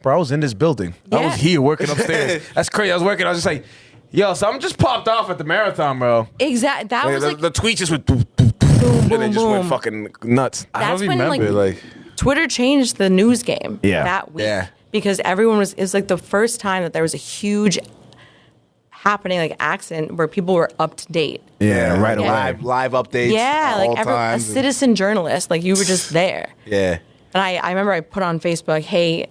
Bro, I was in this building. I was here working upstairs. That's crazy. I was working. I was just like, yo, something just popped off at the marathon, bro. Exactly. That was like the tweet just went boom, boom, boom, and it just went boom. fucking nuts. That's when Remember, like, Twitter changed the news game that week. Yeah. Because everyone it was like the first time that there was a huge happening, like accident where people were up to date. Yeah, right away. live updates. Yeah, all like a times. citizen journalist. Like you were just there. Yeah. And I remember I put on Facebook, hey,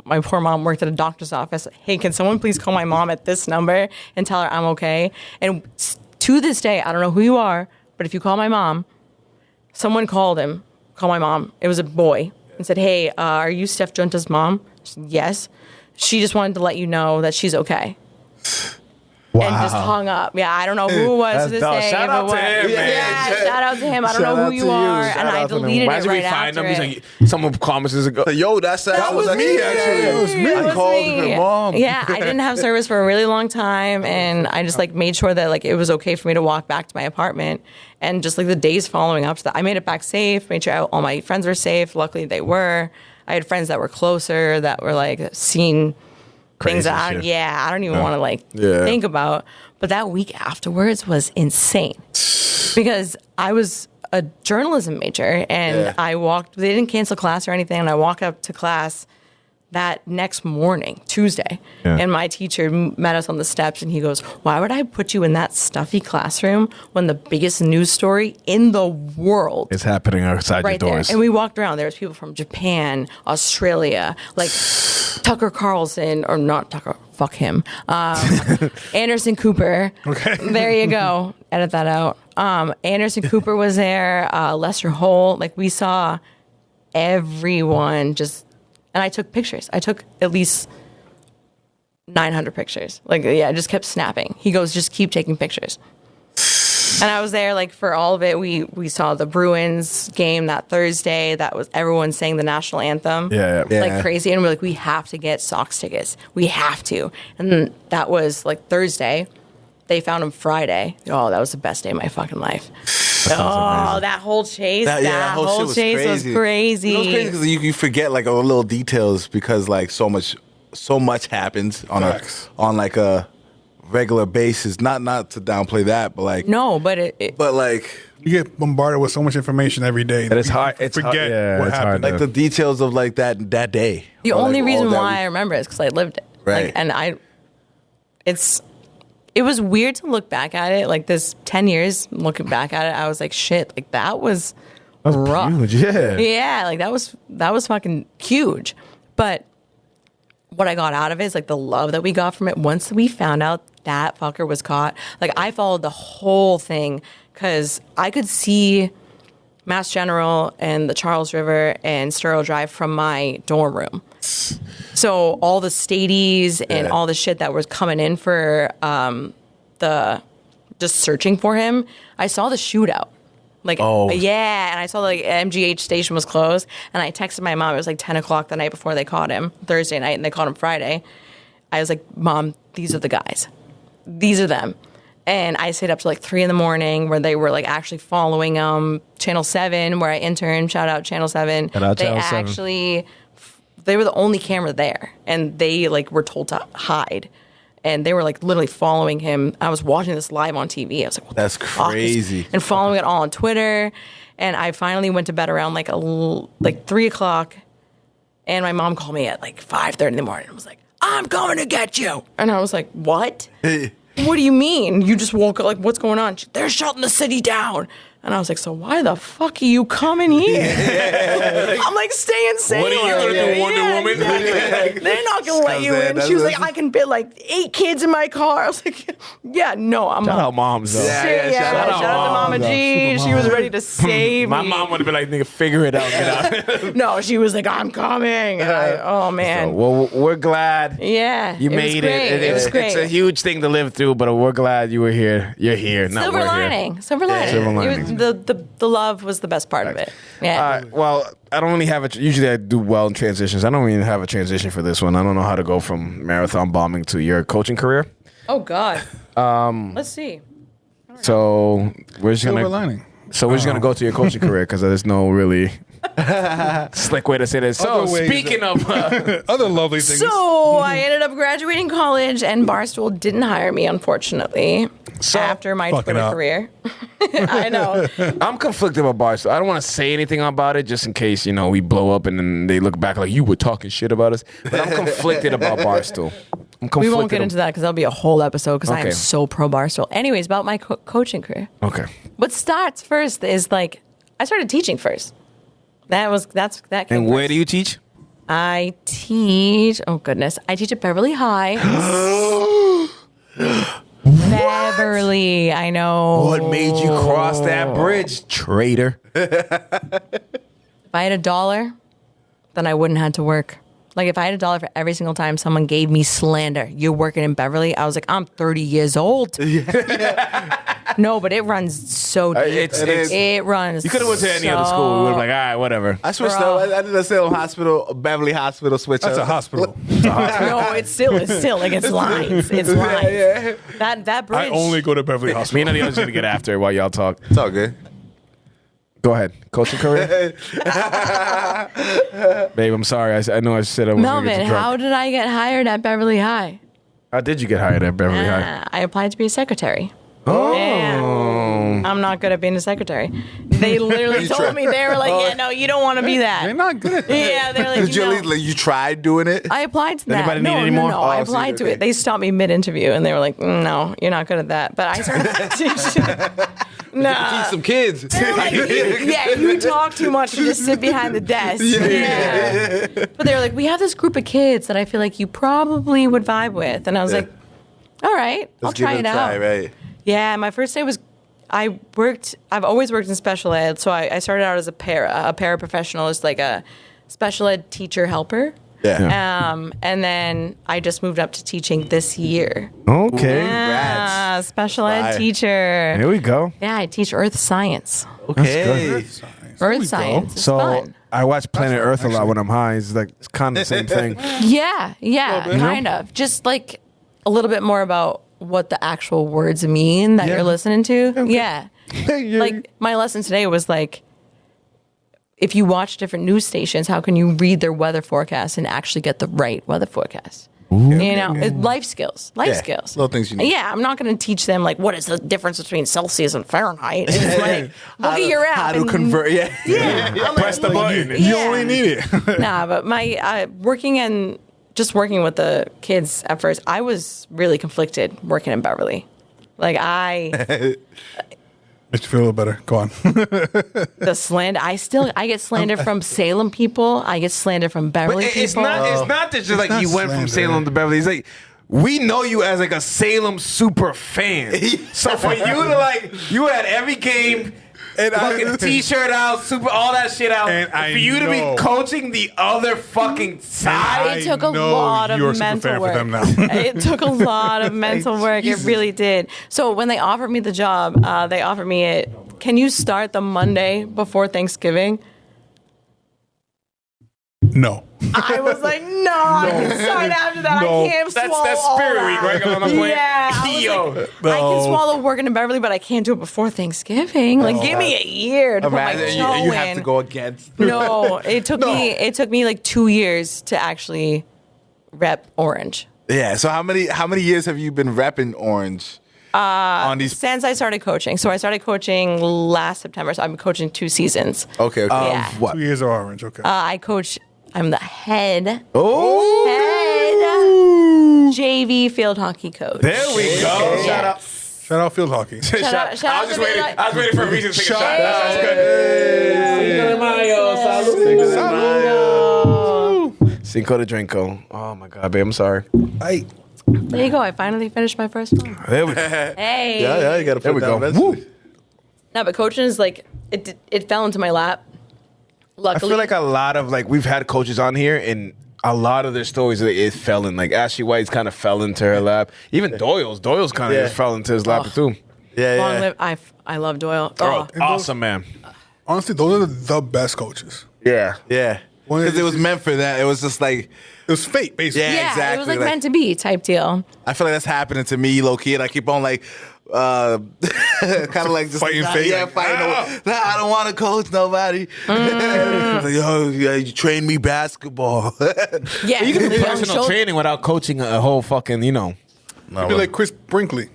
my poor mom worked at a doctor's office. Hey, can someone please call my mom at this number and tell her I'm okay? And to this day, I don't know who you are, but if you call my mom, someone call my mom. It was a boy and said, hey, are you Steph Junta's mom? She said, yes. She just wanted to let you know that she's okay. Wow. And just hung up. Yeah, I don't know who it was That's to this dope. day. Shout but out to what- him, man. Yeah, shout out to him. I don't Shout know out who to you you. are. Shout And I out to him. deleted Why it did we right find after him? it. He's like, someone promises to go. Yo, that was me, actually. It was me. I called her mom. Yeah, I didn't have service for a really long time, and I just like made sure that like it was okay for me to walk back to my apartment. And just like the days following up to that, I made it back safe. Made sure all my friends were safe. Luckily, they were. I had friends that were closer that were like seeing things Crazy that shit. I don't even want to like Yeah. think about. But that week afterwards was insane because I was a journalism major and they didn't cancel class or anything. And I walk up to class that next morning, Tuesday, and my teacher met us on the steps and he goes, why would I put you in that stuffy classroom when the biggest news story in the world It's happening outside right your there? doors. And we walked around. There was people from Japan, Australia, like Tucker Carlson, or not Tucker, fuck him. Anderson Cooper. Okay. There you go. Edit that out. Anderson Cooper was there. Lester Holt. Like we saw everyone just, and I took pictures. I took at least 900 pictures. Like, yeah, I just kept snapping. He goes, just keep taking pictures. And I was there like for all of it. We saw the Bruins game that Thursday. That was everyone sang the national anthem. Yeah. Like crazy. And we're like, we have to get Sox tickets. We have to. And then that was like Thursday. They found him Friday. Oh, that was the best day of my fucking life. Oh, that whole chase. That whole shit chase was crazy. You know, it's crazy because you forget like all the little details because like so much happens on Facts. on like a regular basis. Not to downplay that, but like No, but but like You get bombarded with so much information every day. And it's you hard- it's forget hard- yeah, what it's hard happened. to- like the details of like that day. the Or, only like, reason all that why I remember it is because I lived it. Right. Like, it was weird to look back at it. Like this 10 years looking back at it, I was like, shit, like that was rough. Huge, yeah. Yeah, like that was fucking huge. But what I got out of it is like the love that we got from it. Once we found out that fucker was caught, like I followed the whole thing because I could see Mass General and the Charles River and Sterling Drive from my dorm room. So all the stadies and all the shit that was coming in for just searching for him, I saw the shootout. Like, yeah, and I saw the MGH station was closed, and I texted my mom. It was like 10 o'clock the night before they caught him, Thursday night, and they caught him Friday. I was like, Mom, these are the guys. These are them. And I stayed up to like 3 a.m. where they were like actually following Channel 7, where I interned. Shout out Channel 7. Shout out Channel 7. Actually, they were the only camera there, and they like were told to hide. And they were like literally following him. I was watching this live on TV. I was like, what That's the fuck crazy. and following it all on Twitter. And I finally went to bed around like 3 o'clock. And my mom called me at like 5:30 in the morning and was like, I'm coming to get you. And I was like, what? What do you mean? You just woke up, like, what's going on? They're shutting the city down. And I was like, so why the fuck are you coming here? I'm like, staying safe. What are you going to do, Wonder Woman? Exactly. They're not going to let you in. She was like, I can fit like 8 kids in my car. I was like, yeah, no, I'm Shout not. out moms, though. Yeah, shout shout out to Mama G. She was ready to save My me. mom would have been like, nigga, figure it out. Get out. No, she was like, I'm coming. And oh, man. Well, we're glad Yeah. you made it. It was great. It's a huge thing to live through, but we're glad you were here. You're here. Not Silver we're lining. Here. Silver lining. Silver lining. It was the love was the best part of it. Yeah. Well, I don't really have a. Usually, I do well in transitions. I don't really have a transition for this one. I don't know how to go from marathon bombing to your coaching career. Oh God. Let's see. So we're just Silver gonna. lining. So we're just gonna go to your coaching career because there's no really slick way to say this. So Other ways speaking of, Other lovely things. So I ended up graduating college, and Barstool didn't hire me, unfortunately. After my Fuck it Twitter up. career, I know. I'm conflicted about Barstool. I don't want to say anything about it just in case we blow up and then they look back like you were talking shit about us. But I'm conflicted about Barstool. We won't get into that because that'll be a whole episode because I am Okay. so pro Barstool. Anyways, about my coaching career. Okay. What starts first is like I started teaching first. That came And where first. do you teach? I teach. Oh goodness, I teach at Beverly High. Beverly, I know. What made you cross that bridge, traitor? If I had $1, then I wouldn't have to work. Like if I had $1 for every single time someone gave me slander, you're working in Beverly. I was like, I'm 30 years old. No, but it runs so deep. It runs. You could have went to any other school. We would have been like, all right, whatever. I switched up. I did a Salem Hospital, Beverly Hospital switch. That's up. a hospital. No, it's still like it's lines. It's lines. Yeah. That bridge. I only go to Beverly Me Hospital. and the others going to get after it while y'all talk. It's all good. Go ahead. Coaching career? Babe, I'm sorry. I know I said I was going to get Melvin, you drunk. how did I get hired at Beverly High? How did you get hired at Beverly High? I applied to be a secretary. Oh. Yeah. I'm not good at being a secretary. They literally told me, they were like, yeah, no, you don't want to be that. They're not good at that. Yeah, they're like, Did you, at least, like, you tried doing it? I applied to that. Anybody need no, any no, more? no. Oh, I so applied to okay. it. They stopped me mid-interview, and they were like, no, you're not good at that. But I started Nah. Teach some kids. They're like, yeah, you talk too much. You just sit behind the desk. Yeah. But they were like, we have this group of kids that I feel like you probably would vibe with. And I was like, all right, I'll Let's give try it a try, out. right? Yeah, my first day was, I've always worked in special ed. So I started out as a paraprofessional, as like a special ed teacher helper. Yeah. And then I just moved up to teaching this year. Okay. Yeah, special ed Fire. teacher. Here we go. Yeah, I teach earth science. Okay. Earth science. It's So fun. I watch Planet Earth a lot when I'm high. It's like it's kind of the same thing. Yeah, kind of. Just like a little bit more about what the actual words mean that you're listening to. Yeah. Like my lesson today was like, if you watch different news stations, how can you read their weather forecast and actually get the right weather forecast? Life skills. Life skills. Little things you need. Yeah, I'm not going to teach them like what is the difference between Celsius and Fahrenheit. It's like look at your app. How to and- convert? Yeah. Yeah, Press the button. You only need it. Nah, but my working with the kids at first, I was really conflicted working in Beverly. Like Makes you feel a little better. Go on. the slander. I get slander from Salem people. I get slander from Beverly people. It's not that just like not you went from slander. Salem to Beverly. It's like we know you as like a Salem super fan. So for you to like you were at every game And fucking t-shirt out, super, all that shit out. And I for you to know. be coaching the other fucking side. It took a know lot of you're a super mental fan for work. them now. It took a lot of mental work. It really did. So when they offered me the job, they offered me it. Can you start the Monday before Thanksgiving? No. I was like, no, I can start after that. No. I can't swallow That's all Spirit that. Week, right? On the plane. Yeah, I was Yo. like, I can swallow working in Beverly, but I can't do it before Thanksgiving. Like, give me a year to put my Imagine toe you have in. to go against. No, it took me like 2 years to actually rep Orange. Yeah. So how many years have you been repping Orange? On these. Since I started coaching. So I started coaching last September. So I've been coaching 2 seasons. Okay. Yeah. What? 2 years of Orange. Okay. I'm the head Oh. JV field hockey coach. There we go. Shout out. Shout out field hockey. Shout out I was to just the waiting. like- I was waiting for a reason to take a shot. Shout That's good. Cinco de Drinko. Oh my God, babe, I'm sorry. Hey. There you go. I finally finished my first one. There we go. Hey. Yeah. You got to There put we it down go. eventually. No, but coaching is like it fell into my lap. I Luckily, feel like a lot of we've had coaches on here and a lot of their stories it fell in. Like Ashley White's kind of fell into her lap. Even Doyle's kind of Yeah. fell into his lap too. Yeah. long Yeah. live. I love Doyle. Oh, Oh, awesome man. Honestly, those are the best coaches. Yeah. Yeah. When Because it was it's- meant for that. It was just like. It was fate, basically. Yeah. yeah, exactly, it was like, like- meant to be type deal. I feel like that's happening to me, low key, and I keep on like, kind of like just Fighting nah, fate, Yeah, like, fighting. Nah, I don't want to coach nobody. It's like, oh, yeah, you train me basketball. Yeah, You can do the young personal children- training without coaching a whole fucking, Be like Chris Brinkley.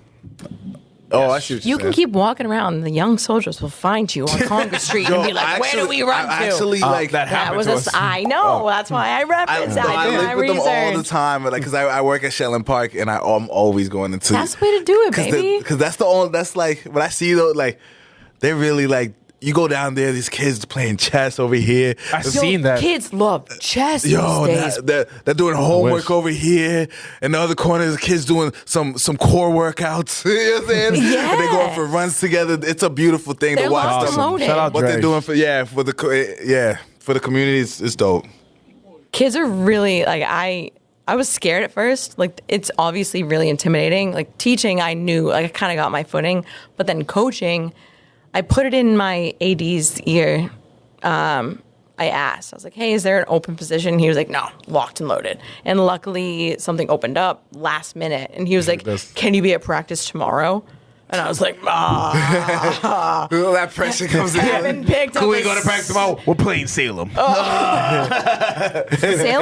oh, I see what You you're can saying. keep walking around, and the young soldiers will find you on Congress Street and be like, "Where do we run I to?" actually like that that happened was to a. us. I know. That's why I I, referenced that. I did live my with them all the research. time, like, because I work at Shelland Park, and I'm always going into. That's the way to do it, baby. Because that's the only. That's like when I see those, like, they really like. You go down there, these kids playing chess over here. I've Yo, seen that. Kids love chess Yo, these days. they're doing homework wish. over here. In the other corner, the kids doing some core workouts. You know what I'm saying? Yeah. And they going for runs together. It's a beautiful thing They're to watch locked them. and loaded. Shout out What they're Drej. doing for for the community is dope. Kids are really like I was scared at first. Like it's obviously really intimidating. Like teaching, I knew like I kind of got my footing, but then coaching, I put it in my AD's ear. I asked, I was like, "Hey, is there an open position?" He was like, "No, locked and loaded." And luckily, something opened up last minute, and he was like, "Can you be at practice tomorrow?" And I was like, That pressure comes I haven't picked up. Can we a go to practice tomorrow? We're playing Salem. Salem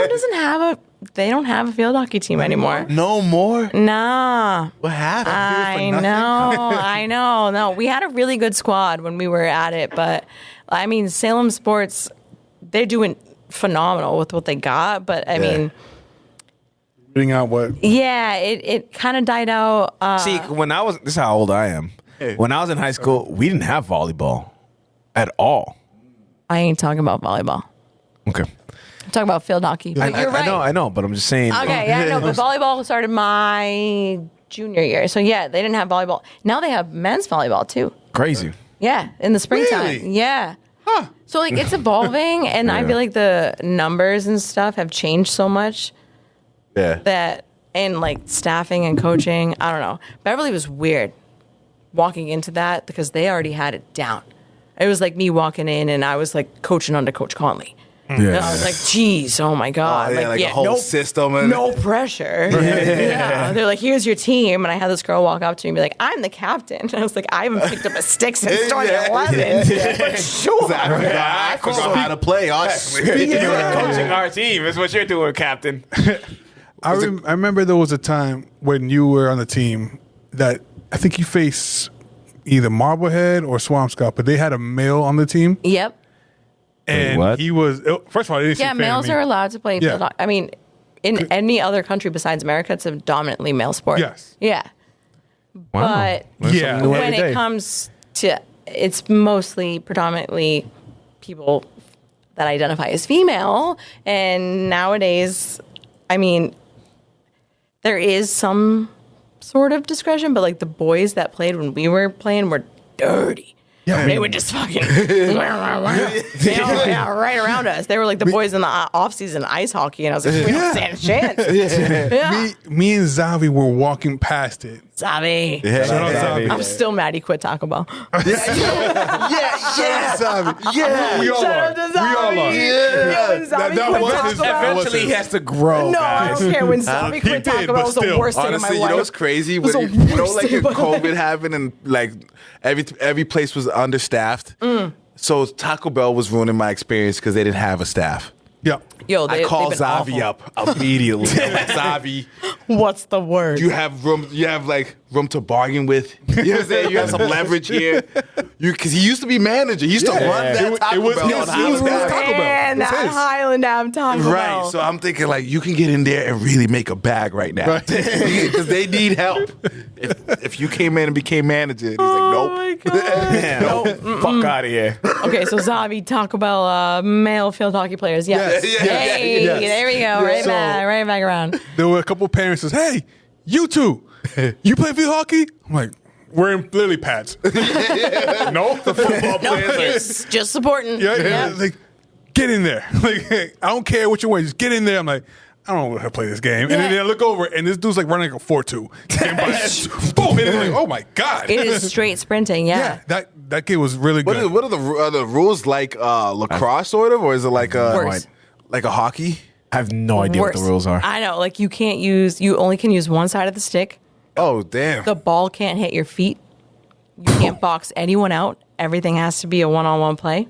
doesn't have they don't have a field hockey team anymore. No more. Nah. What happened? I know. No, we had a really good squad when we were at it, but I mean, Salem Sports, they're doing phenomenal with what they got. But I mean, Figuring out what. yeah, it kind of died out. See, when I was, this is how old I am. When I was in high school, we didn't have volleyball at all. I ain't talking about volleyball. Okay. I'm talking about field hockey. But you're right. I know, but I'm just saying. Okay, yeah, no, but volleyball started my junior year. So yeah, they didn't have volleyball. Now they have men's volleyball too. Crazy. Yeah, in the springtime. Really? Yeah. So like it's evolving, and I feel like the numbers and stuff have changed so much Yeah. that, and like staffing and coaching, I don't know. Beverly was weird walking into that because they already had it down. It was like me walking in, and I was like coaching under Coach Conley. And I was like, geez, oh my God. a whole no, system. And no pressure. Yeah. They're like, here's your team. And I had this girl walk up to me and be like, I'm the captain. And I was like, I haven't picked up a stick since 2011. But sure. I forgot how to play. You're coaching our team. Is what you're doing, Captain. I remember there was a time when you were on the team that I think you faced either Marblehead or Swampscott, but they had a male on the team. Yep. And what? he was, first of all, I didn't Yeah, seem fair to males me. are allowed to play Yeah. field hockey. I mean, in any other country besides America, it's a dominantly male sport. Yes. Yeah. But Yeah. when it comes to, it's mostly predominantly people that identify as female. And nowadays, I mean, there is some sort of discretion, but like the boys that played when we were playing were dirty. They would just fucking right around us. They were like the boys in the off-season ice hockey, and I was like, we don't stand a chance. Yeah. Me and Zavi were walking past it. Zavi. Yeah, Shout out Zavi. I'm still mad he quit Taco Bell. Yeah. We all Shout are. out to We all are. Zavi. That was his- Eventually, he has to grow. No, I guys. don't care. When Zavi He quit did, Taco Bell, but it was the still. worst thing in Honestly, my you life. know what's crazy? was When the you know, worst like thing when in my life. COVID happened and like every place was understaffed. So Taco Bell was ruining my experience because they didn't have a staff. Yeah. Yo, I called they've been Zavi awful. up immediately. I'm like, Zavi, What's the word? you have room. You have like room to bargain with. You know what I'm saying? You have some leverage here. Because he used to be manager. He used to run that Taco was Bell his- on it was Highland his Ave. Taco Bell. Man, It's that his. Highland Ave Taco Bell. Right, so I'm thinking like you can get in there and really make a bag right now because they need help. If you came in and became manager, and he's Oh like, my god. Fuck out of here. Okay, so Zavi, Taco Bell, male field hockey players. Yes. Yes, yes, Hey, yes. there we go. Right So- back around. There were a couple parents that says, "Hey, you two, you play field hockey?" I'm like, "We're in lily pads." No, the football players. Just supporting. Yeah. Like, get in there. Like, I don't care what you wear. Just get in there. I'm like, I don't know how to play this game. And then I look over, and this dude's like running like a 4-2. Boom! And it's like, oh my god! It is straight sprinting. Yeah, that kid was really good. What are the rules like lacrosse sort of, or is it like Worse. like a hockey? I have no idea what Worse. the rules are. I know. Like, you only can use one side of the stick. Oh damn! The ball can't hit your feet. You can't box anyone out. Everything has to be a one-on-one play.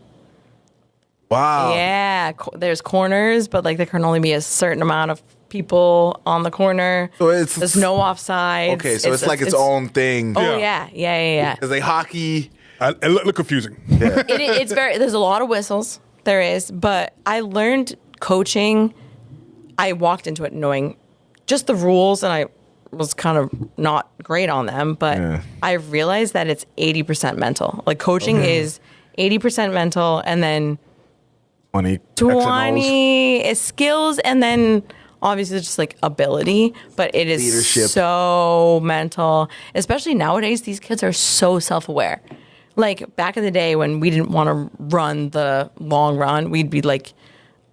Wow. Yeah, there's corners, but like there can only be a certain amount of people on the corner. So it's- there's no offsides. Okay, so it's like its own thing. Oh yeah. Because they hockey. It looked confusing. It's very. There's a lot of whistles. There is, but I learned coaching. I walked into it knowing just the rules, and I was kind of not great on them. But I realized that it's 80% mental. Like coaching is 80% mental, and then 20 is skills, and then obviously just like ability, but it is Leadership. so mental. Especially nowadays, these kids are so self-aware. Like back in the day when we didn't want to run the long run, we'd be like,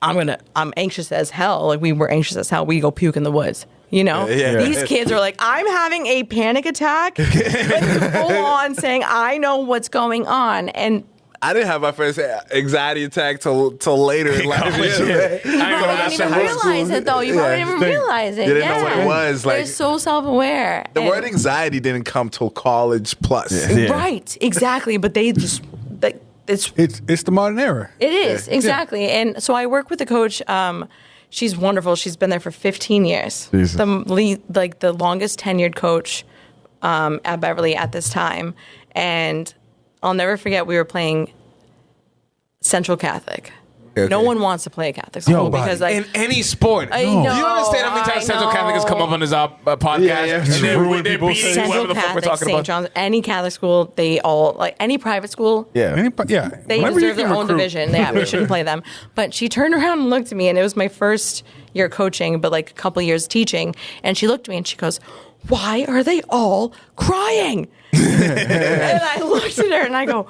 I'm anxious as hell. Like we were anxious as hell. We go puke in the woods. You know, these kids are like, I'm having a panic attack, like full on saying, I know what's going on. And I didn't have my first anxiety attack till later in life. you didn't even realize it though. You probably didn't even realize it. You didn't know what it was. They're Like so self-aware. the And- word anxiety didn't come till college plus. Right, exactly. But they just like it's It's the modern era. it is exactly. And so I work with a coach. She's wonderful. She's been there for 15 years. Jesus. The longest tenured coach at Beverly at this time. And I'll never forget we were playing Central Catholic. Okay. No one wants to play a Catholic school Nobody. because like In any sport. I You know, don't understand how many times I Central Catholic has come up on his podcast. yeah. And they're, Ruin they're people's beating Central whoever the fuck we're Catholic, talking St. about. John's, any Catholic school, they all like any private school. Yeah. They Whenever you deserve their can own recruit. division. Yeah, we shouldn't play them. But she turned around and looked at me, and it was my first year coaching, but like a couple years teaching. And she looked at me and she goes, "Why are they all crying?" And I looked at her and I go,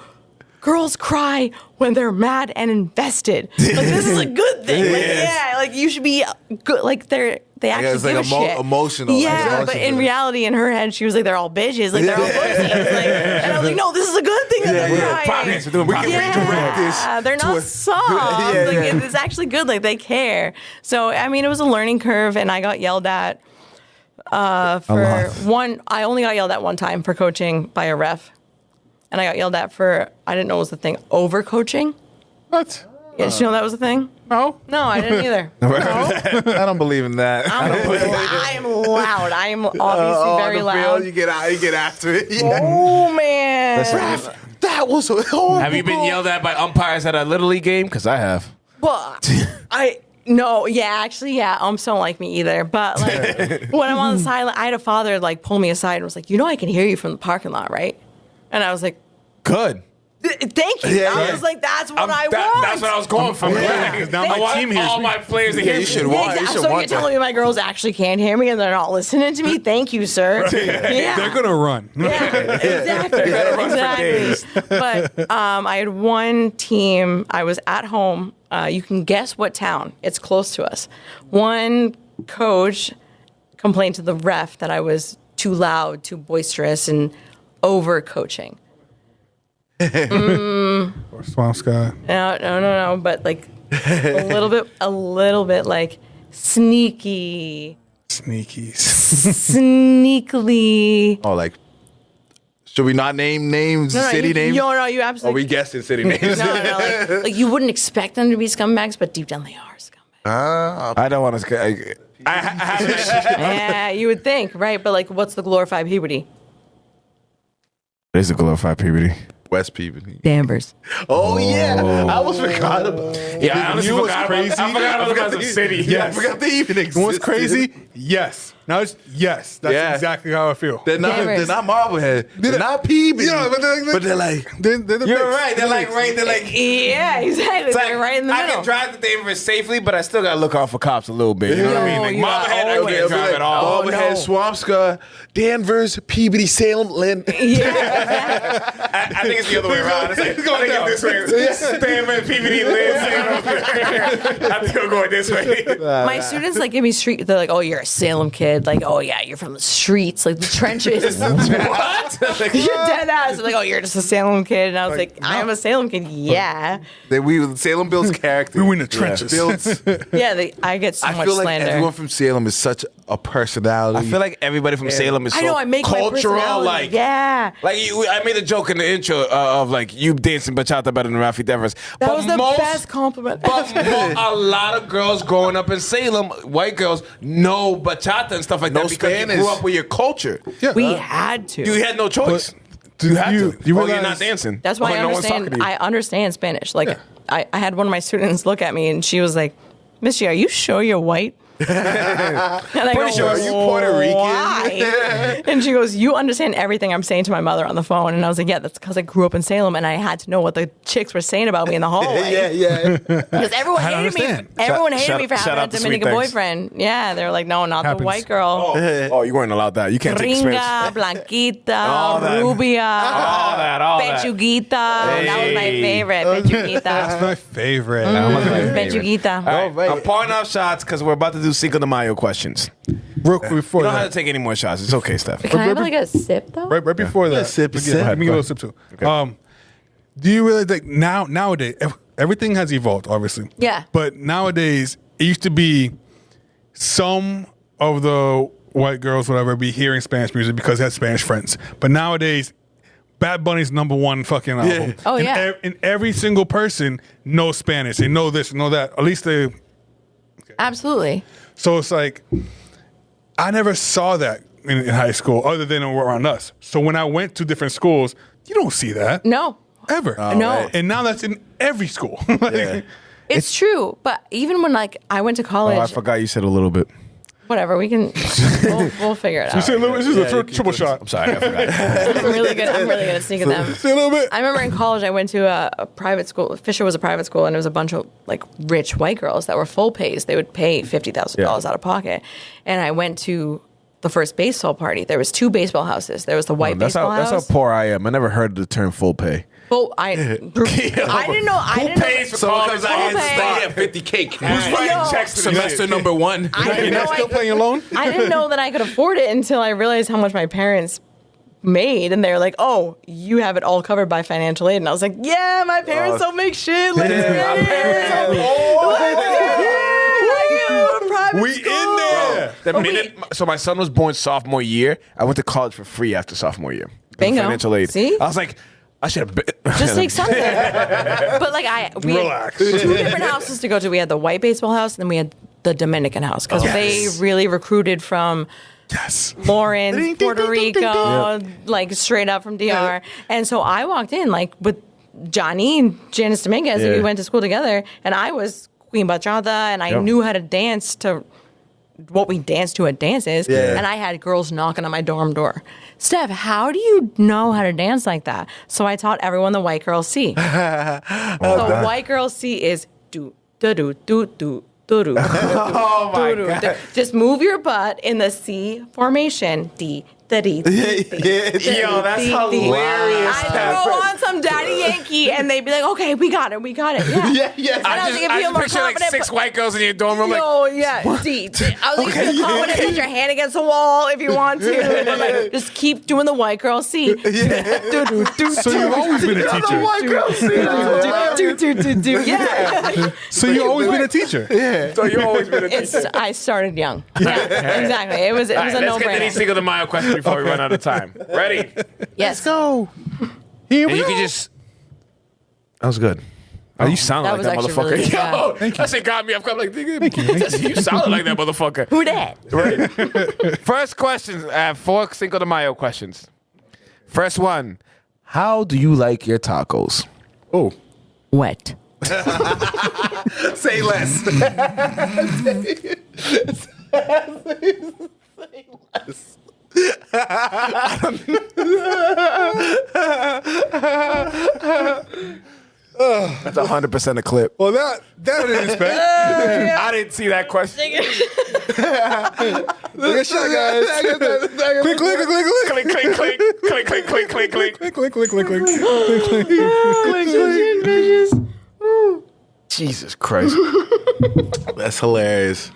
"Girls cry when they're mad and invested. Like this is a good thing. Like, yeah, like you should be good. Like they actually it's like give a shit. emotional, like, Yeah, emotions but in in it. reality, in her head, she was like, "They're all bitches. Like they're all pussies." Like, and I was like, "No, this is a good thing that they're crying." Progress. We're doing progress. Yeah, they're not soft. Like it's actually good. Like they care. So I mean, it was a learning curve, and I got yelled at for one. I only got yelled at one time for coaching by a ref, and I got yelled at for I didn't know it was the thing over coaching. What? Yeah, did you know that was a thing? No. No, I didn't either. I don't believe in that. I am loud. I am obviously very on the loud. field, you get after it. Oh man. That was horrible. Have you been yelled at by umpires at a Little League game? Because I have. Well, actually, umps don't like me either. But like when I'm on the sideline, I had a father like pull me aside and was like, "You know, I can hear you from the parking lot, right?" And I was like, Good. Thank you. Yeah, I yeah. was like, that's what I want. That's what I was going for. Yeah, because now my team hears all me. my players to hear you me. should want. You should So you're want telling me my girls actually can't hear me and they're not listening to me? Thank you, sir. Yeah. They're gonna run. Yeah, exactly. Exactly. But I had one team. I was at home. You can guess what town. It's close to us. One coach complained to the ref that I was too loud, too boisterous, and over coaching. Or Swampscott. No. But like a little bit like sneakily. Oh, like, should we not name names, city names? No, you Are absolutely. we guessing city names? No, like you wouldn't expect them to be scumbags, but deep down they are scumbags. I don't want to. Yeah, you would think, right? But like, what's the glorified puberty? There's a glorified puberty. West Peabody. Danvers. Oh, yeah. I almost forgot about Yeah, I honestly You know what's forgot crazy? I forgot about the city. Yes. I forgot they even You existed. know what's crazy? Yes. Now it's yes. That's Yeah. exactly how I feel. They're Danvers. not Marblehead. They're not Peabody. Yeah, but they're like, they're the You're mix. right. They're like right. They're like. Yeah, exactly. They're right in the I middle. can drive to Danvers safely, but I still gotta look out for cops a little bit. You know what I mean? Like yeah. Marblehead, I Oh, can't they'll be drive at all. Marblehead, Swampscott, Danvers, Peabody, Salem, Lynn. I think it's the other way around. It's like, I think it's this way. Danvers, PVD, Liz. I think we're going this way. My students like give me street. They're like, "Oh, you're a Salem kid." Like, "Oh yeah, you're from the streets, like the trenches." What? You're dead ass. They're like, "Oh, you're just a Salem kid," and I was like, "I am a Salem kid." Yeah, Salem builds character. We were in the trenches. Builds, yeah. I get so I much feel like slander. everyone from Salem is such a personality. I feel like everybody from Salem is so I know. I make my cultural. personality. Like, yeah. Like I made a joke in the intro of like you dancing bachata better than Rafi Devers. That was the best compliment But ever. a lot of girls growing up in Salem, white girls, know bachata and stuff like No that because Spanish. you grew up with your culture. Yeah. We had to. You had no choice. Do You had you to. You're realize- not dancing. That's why Oh, I no one's talking understand. to you. I understand Spanish. Like I had one of my students look at me and she was like, "Miss G, are you sure you're white?" And I Pretty sure, are you Puerto Rican? Why? And she goes, "You understand everything I'm saying to my mother on the phone." And I was like, "Yeah, that's because I grew up in Salem and I had to know what the chicks were saying about me in the hallway." yeah. Because everyone I hated me. understand. Everyone hated Shout- me for shout having a out to Sweet Dominican Things. boyfriend. Yeah, they were like, "No, not Happens. the white girl." Oh, you weren't allowed that. You can't take Spanish. Gringa, Blanquita, All that. Rubia, All that. Pechuguita. That was my Hey. favorite. That's Pechuguita. my favorite. Pechuguita. All right, I'm pouring out shots because we're about to do Cinco de Mayo questions. Real quick before You don't have to that. take any more shots. It's okay, Steph. Can I have like a sip though? Right before that. sip, Yeah, sip. Let me get a little sip too. Do you really think nowadays everything has evolved, obviously. Yeah. But nowadays it used to be some of the white girls, whatever, be hearing Spanish music because they had Spanish friends. But nowadays, Bad Bunny's #1 fucking album. Oh, and yeah. And every single person knows Spanish. They know this, know that. At least they. Absolutely. So it's like, I never saw that in high school other than around us. So when I went to different schools, you don't see that. No. Ever. No. And now that's in every school. Like, It's true. But even when like I went to college, Oh, I forgot you said a little bit. whatever, we can we'll figure it You out. say a little, this is a triple shot. I'm sorry, I forgot. I'm really good at sneaking them. Say a little bit. I remember in college, I went to a private school. Fisher was a private school, and it was a bunch of like rich white girls that were full pays. They would pay $50,000 out of pocket. And I went to the first baseball party. There was 2 baseball houses. There was the white baseball That's house. how poor I am. I never heard the term full pay. Well, I didn't know. I didn't pays know. for college? I Full pay. 50K. Who's writing checks to Semester number 1. I didn't know. Still playing alone? I didn't know that I could afford it until I realized how much my parents made, and they're like, "Oh, you have it all covered by financial aid." And I was like, "Yeah, my parents don't make shit. Like, We in there. The minute, so my son was born sophomore year. I went to college for free after sophomore year. Bingo. Financial aid. See? I was like, I should have. Just take something. But like we Relax. had 2 different houses to go to. We had the white baseball house, and then we had the Dominican house because they really recruited from Yes. Lawrence, Puerto Rico, like straight up from DR. And so I walked in like with Johnny and Janice Dominguez, and we went to school together. And I was Queen Bachata, and I knew how to dance to what we dance to at dances. Yeah. And I had girls knocking on my dorm door. Steph, how do you know how to dance like that? So I taught everyone the white girl C. The white girl C is do do do do do. Oh my God. Just move your butt in the C formation. D. Yo, that's hilarious. I throw on some Daddy Yankee, and they'd be like, "Okay, we got it. Yeah. I I just picture like 6 white girls in your dorm room. Oh yeah, D. I was like, feel confident, put your hand against the wall if you want to. And like, just keep doing the white girl C. So you've always been a teacher. White girl Yeah. So you've always been a teacher. Yeah. So you've always been a teacher. I started young. Yeah, exactly. It was a Let's get to no-brainer. these Cinco de Mayo questions before we run out of time. Ready? Yes. Go. And you can just. That was good. Oh, you sound That like was that actually motherfucker. really good. Yo, Yeah. that shit got me. I'm like, nigga, you sounded like that motherfucker. Who dat? Right. First questions. I have 4 Cinco de Mayo questions. First one. How do you like your tacos? Oh. Wet. Say less. That's 100% a clip. Well, that I didn't expect. I didn't see that question. Look at shot, guys. Click, click, click, click, Click, click, click. Click, click, click, click, click. click, click, click, click, click. Jesus Christ. That's hilarious.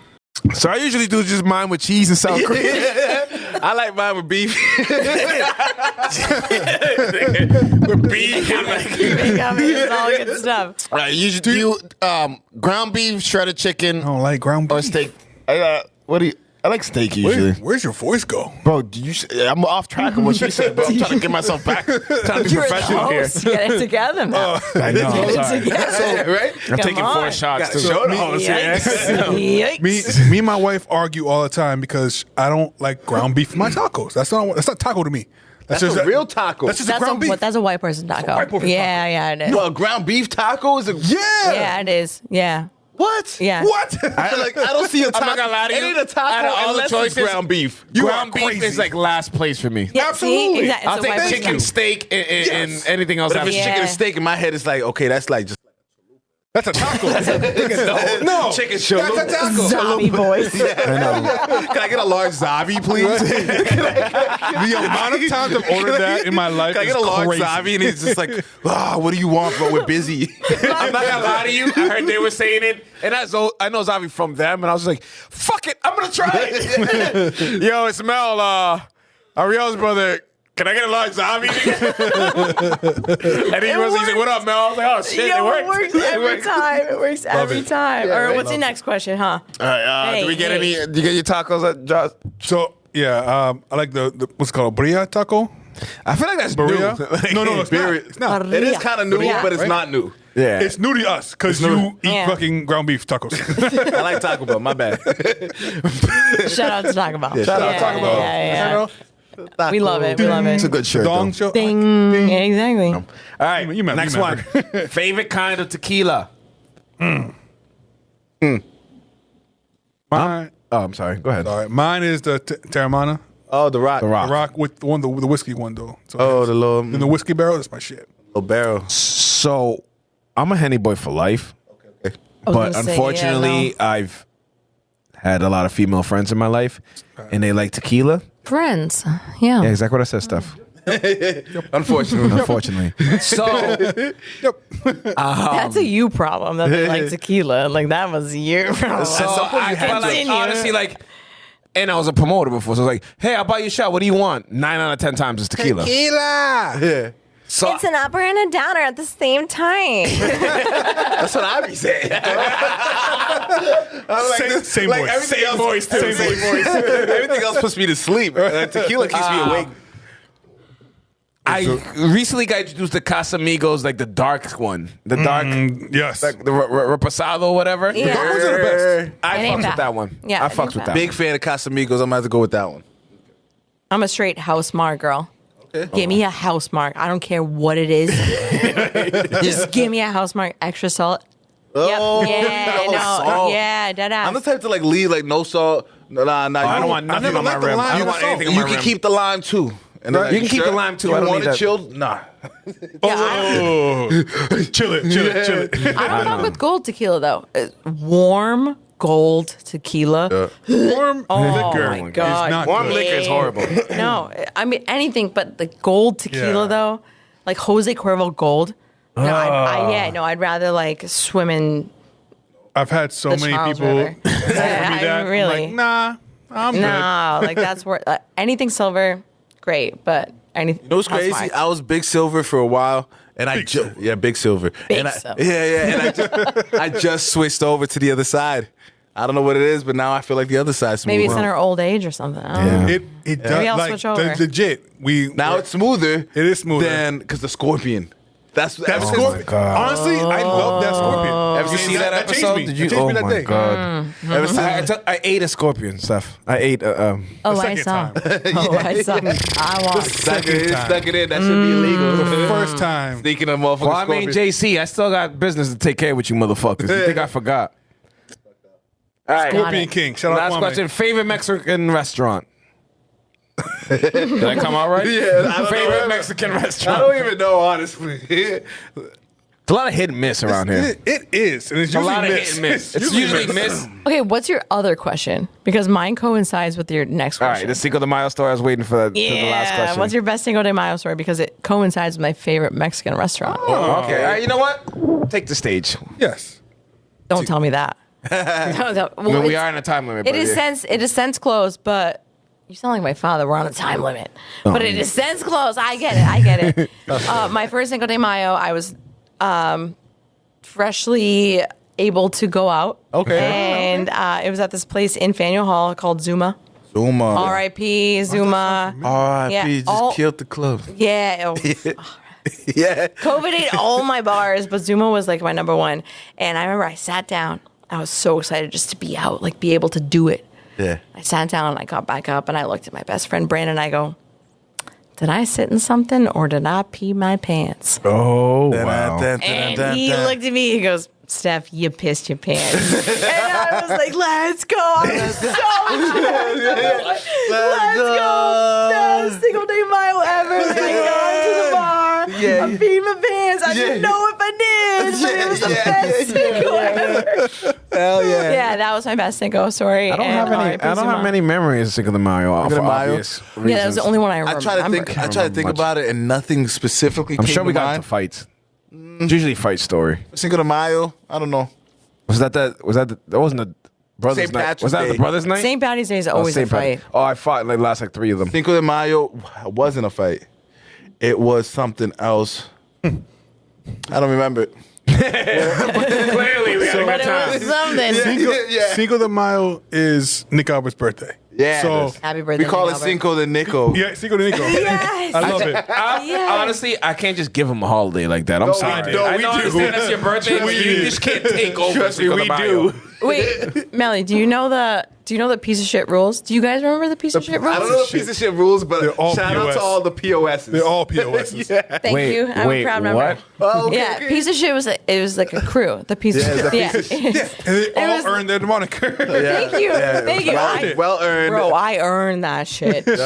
So I usually do just mine with cheese and sour cream. I like mine with beef. With beef and like. It's all good stuff. You do ground beef, shredded chicken, I don't like ground beef. or steak. I like steak usually. Where's your voice go? Bro, I'm off track of what you said, but I'm trying to get myself back. Trying to be You're the professional here. host. Get it together, man. I know. I'm sorry. Right? I'm Come taking 4 on. shots. Gotta too. show the host. Yikes. Me and my wife argue all the time because I don't like ground beef in my tacos. That's not taco to me. That's a real taco. That's just a ground beef. That's a white person taco. white person Yeah, it is. Well, ground beef taco is a Yeah, it is. Yeah. what? Yeah. What? I don't see a taco. I'm not gonna lie to you. It ain't a taco Out of all the unless it's choices, ground beef. Ground beef crazy. is like last place for me. Yeah, Absolutely. See? Exactly. I'll It's a take white person chicken, taco. steak, and anything else. But if after. it's Yeah. chicken and steak, in my head, it's like, okay, that's like just That's a taco. No. chicken chalupa. That's a taco. Zombie voice. Can I get a large Zavi, please? The amount of times I've ordered that in my life Can I is get a large crazy. Zavi? And it's just like, what do you want, bro? We're busy. I'm not gonna lie to you. I heard they were saying it, and I know Zavi from them, and I was like, "Fuck it, I'm gonna try it." Yo, it's Mel, Ariel's brother. Can I get a large Zavi? And he's like, "What up, Mel?" I was like, "Oh shit, Yo, it worked." every time. It works every time. All right, what's your next question, huh? All right, do we get any? Do you get your tacos at Josh? So yeah, I like the what's it called, birria taco. I feel like that's Birria? new. No, it's not. It's not. It is kind of new, Yeah. but it's not new. Yeah, It's new to us because you eat Yeah. fucking ground beef tacos. I like Taco Bell. My bad. Shout out to Taco Bell. shout out to Taco Bell. Yeah. We love it. We love It's a it. good shirt. Dong Though. show. Ding. Yeah, exactly. All right, You remember- next you one. Favorite kind of tequila? Mine. Oh, I'm sorry. Go ahead. All right, mine is the Terramana. Oh, the Rock. The Rock. The Rock with the whiskey one though. So Oh, the little, in the whiskey barrel, that's my shit. little barrel. So I'm a Henny boy for life. Okay. But gonna say, unfortunately, yeah, I've had a lot of female friends in my life, and they like tequila. Friends. Yeah, Yeah. exactly what I said, Steph. Unfortunately. Unfortunately. So That's a you problem that they like tequila. Like, that was your problem. So I felt like, Continue. honestly, like, and I was a promoter before, so I was like, "Hey, I'll buy you a shot. What do you want?" 9 out of 10 times it's tequila. Yeah. So It's an upper and a downer at the same time. That's what I be saying. I'm like, Same like voice. everything Same else, voice, too. Same voice. Everything else puts me to sleep. Tequila keeps me awake. I recently got introduced to Casamigos, like the dark one, the dark, Yes. like the reposado or whatever. Yeah. Those are the best. I It ain't fucks with bad. that one. Yeah, I it fucks ain't with bad. that. Big fan of Casamigos. I'm gonna have to go with that one. I'm a straight house mark girl. Give me a house mark. I don't care what it is. Just give me a house mark. Extra salt. Oh, Yep. Yeah. no No. salt. Yeah. Dead ass. I'm the type to like leave like no salt, Nah. I don't want nothing never on my let the rim. lime I don't be want the anything salt. on You my can rim. keep the lime too. And then, You can keep the lime, too. I don't want need it that. chilled? Nah. Chill it. I don't fuck with gold tequila though. Warm gold tequila. Warm liquor my is God. not Warm good. liquor is horrible. No, I mean anything but the gold tequila Yeah. though, like Jose Cuervo Gold. No, I'd rather like swim in I've had so the many Charles people River. offer me Yeah, that. I really. I'm like, nah, I'm good. No, like that's where anything silver, great, but anything. You know what's that's crazy? fine. I was Big Silver for a while, and Big Silver. Big Silver. Big and Silver. and I just switched over to the other side. I don't know what it is, but now I feel like the other side's smooth. Maybe it's in our old age or something. I don't know. It does Maybe I'll like switch over. legit. Now it's smoother. It is smoother. than because the Scorpion. That's That ever Scorpion. since- God. Honestly, I love that Scorpion. Ever And see that changed episode? me. Did It you? changed Oh me that my day. god! Ever since I ate a scorpion, Steph. I ate. Oh, I second saw. time. Oh, I saw. I want. stuck it in, time. stuck it in. That should be illegal. The first time. Sneaking a motherfucking well, I mean, Scorpion. JC, I still got business to take care with you, motherfuckers. You think I forgot? All right. Scorpion King. Shout out Last Kwame. question: favorite Mexican restaurant? Did I come out right? Yeah, I don't Favorite know. Mexican I restaurant? don't even know, honestly. It's a lot of hit and miss around here. It is. And it's A usually lot of miss. hit and miss. It's usually miss. Okay, what's your other question? Because mine coincides with your next All question. right, the Cinco de Mayo story. I was waiting for that. yeah. For the last question. What's your best Cinco de Mayo story? Because it coincides with my favorite Mexican restaurant. Okay. All right. You know what? Take the stage. Yes. Don't tell me that. Well, I mean, we it's- are in a time limit. It but is yeah. since closed, but you sound like my father. We're on a time limit, but it is since closed. I get it. My first Cinco de Mayo, I was freshly able to go out. Okay. And it was at this place in Faneuil Hall called Zuma. Zuma. R.I.P. Zuma. R.I.P. Yeah, just all- killed the club. Yeah. Yeah. COVID ate all my bars, but Zuma was like my number one. And I remember I sat down. I was so excited just to be out, like be able to do it. Yeah. I sat down and I got back up and I looked at my best friend Brandon and I go, did I sit in something or did I pee my pants? Oh wow. And he looked at me, he goes, Steph, you pissed your pants. And I was like, let's go. I was so jazzed. Let's go. Best single day Mayo ever. Like, I got to the bar. Yeah. I peed my pants. I didn't know if I did, but it was the best single ever. Hell yeah. Yeah, that was my best single story. I don't have many memories of Cinco de Mayo. Cinco de For Mayo? obvious Yeah, that was reasons. the only one I remember. I try to think. I try to think much. about it, and nothing specifically. I'm came sure we to got mind. into fights. It's usually fight story. Cinco de Mayo. I don't know. That wasn't the brothers' St. night. Patrick's Was that Day. the brothers' night? St. Patty's Day is always a St. Pat- fight. Oh, I fought like last like 3 of them. Cinco de Mayo wasn't a fight. It was something else. I don't remember it. Clearly, we But it was something. Cinco de Mayo is Nick Albert's birthday. Yeah. So, Happy birthday. We call it Albert. Cinco de Nico. yeah, Cinco de Nico. Yes. I love it. Yes. Honestly, I can't just give him a holiday like that. I'm No, sorry. we do. I We know, I do. understand that's your birthday, but you just can't take over. Trust me, Cinco de we Mayo. do. Wait, Melly, do you know the piece of shit rules? Do you guys remember the piece of shit rules? I don't know the piece of shit rules, but They're all shout out POS. to all the POSs. They're all POSs. Thank Wait, you. I'm a proud member. what? Oh, okay, Yeah, okay. piece of shit was it was like a crew. The piece of shit. Yeah. And they all was- earned their moniker. Thank you. Thank you. Well earned. Bro, I earned that shit. They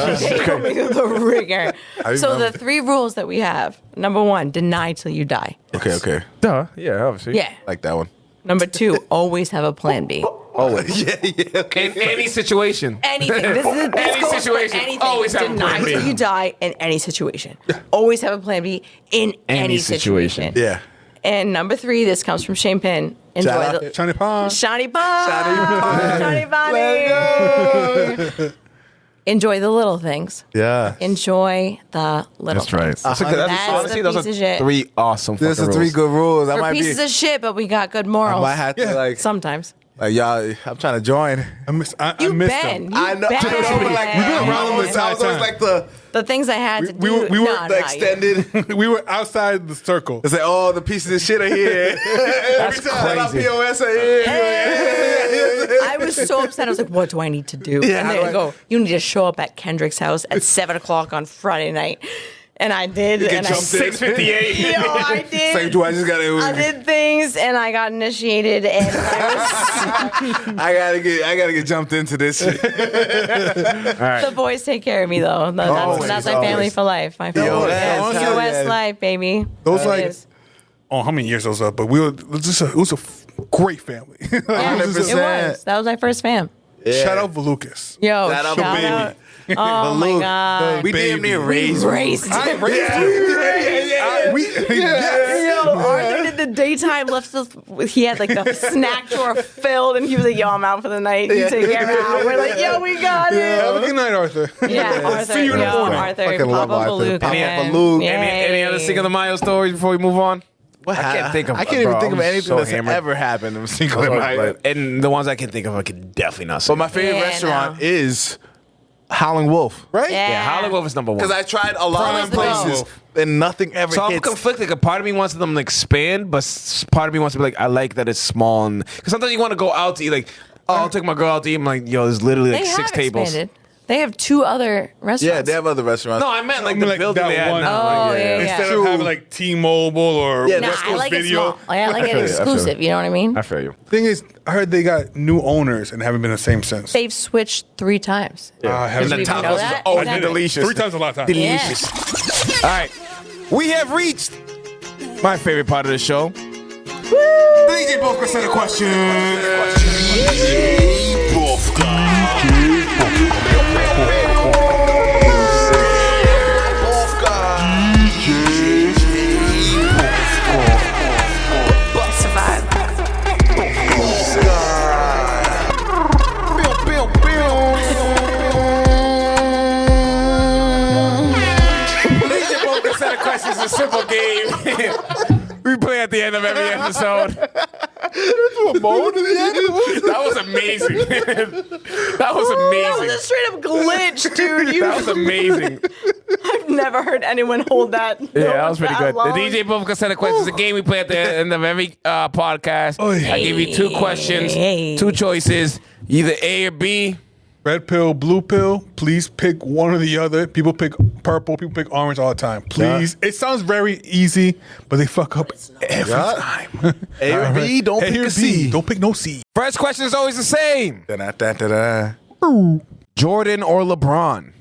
put me through the ringer. So the 3 rules that we have. Number 1, deny till you die. Okay. Duh. Yeah, obviously. Yeah. Like that one. Number 2, always have a plan B. Always. Yeah. Okay. In any situation. Anything. This Any goes for situation. anything. Always have a Deny plan B. till you die in any situation. Always have a plan B in any situation. Yeah. And number 3, this comes from Shane Penn. Enjoy Shout out. the Shiny Pond. Shiny Pond. Shiny Bonnie. Enjoy the little things. Yeah. Enjoy the little That's right. things. That's a good, That's honestly, the those piece are of shit. 3 awesome There's fucking the 3 rules. good rules. I We're might pieces be. of shit, but we got good I morals. might have to like Sometimes. y'all. I'm trying to join. I missed You've them. been. You've I know. been. I know, but like We've been around them I the entire was always time. like the The things I had to We do. were- we were Nah, the nah, extended. We were outside the circle. It's like, oh, the pieces of shit are here. Every time that crazy. POS are here. I was so upset. I was like, what do I need to do? Yeah, and how they do I- go, you need to show up at Kendrick's house at 7 o'clock on Friday night. and I did. You and can jump 658. Yo, I did. It's like, do I just gotta? I did things, and I got initiated, and I gotta get jumped into this shit. the boys take care of me though. That's my family for life. My family. Yo, Yes. that's- Pure West yeah. life, baby. Those That like- is. Oh, how many years those up? But it was a great family. Yeah, it 100%. was. That was my first fam. Shout out Valukas. Yo, Shout out shout to baby. out. Oh my Luke, God. we damn near raised. Raised. I raised you. Yo, Arthur did the daytime left us. He had like the snack drawer filled, and he was like, "Yo, I'm out for the night. You take care of it." We're like, "Yo, we got Have a it." good night, Arthur. Yeah, Arthur. See you in the yo, morning. Arthur. Fucking love Papa Arthur. Baluch, Papa man. Baluch. Any other Cinco de Mayo stories before we move on? I can't think of. I can't even bro, think of I'm anything so that's hammered. ever happened in Cinco de Mayo. And the ones I can think of, I can definitely not say. But my favorite Yeah, restaurant no. is Howling Wolf, right? Yeah. Howling Wolf is number one. Because I tried a lot Prime of places Wolf. and nothing ever So I'm hits. conflicted. 'Cause part of me wants them to expand, but part of me wants to be like, I like that it's small. And because sometimes you want to go out to eat, like, oh, I'll take my girl out to eat. I'm like, yo, there's literally like They 6 have tables. expanded. They have 2 other restaurants. Yeah, they have other restaurants. No, I meant like I mean, the like building that they had one. now. Oh, Like, yeah. Instead True. of having like T-Mobile or Yeah, Nah, West I Coast like it Video. small. I like it feel you, I feel exclusive. You know what I mean? I feel you. Thing is, I heard they got new owners and haven't been the same since. They've switched 3 times. I haven't And the been- tacos know is that? always Exactly. delicious. 3 times a lot of times. Delicious. All right. We have reached my favorite part of the show. DJ both can send a question. DJ both can send a question. It's a simple game. We play at the end of every episode. That was amazing. That was That was amazing. a straight up glitch, dude. That was amazing. I've never heard anyone hold that. Yeah, that was pretty good. long. The DJ Both Cassette Questions is a game we play at the end of every podcast. I give you 2 questions, Hey. 2 choices, either A or B. Red pill, blue pill. Please pick one or the other. People pick purple. People pick orange all the time. Please. It sounds very easy, but they fuck up every time. A or B, don't A pick or a C. Don't pick no C. First question is always the same. Da-da-da-da-da. Jordan or LeBron?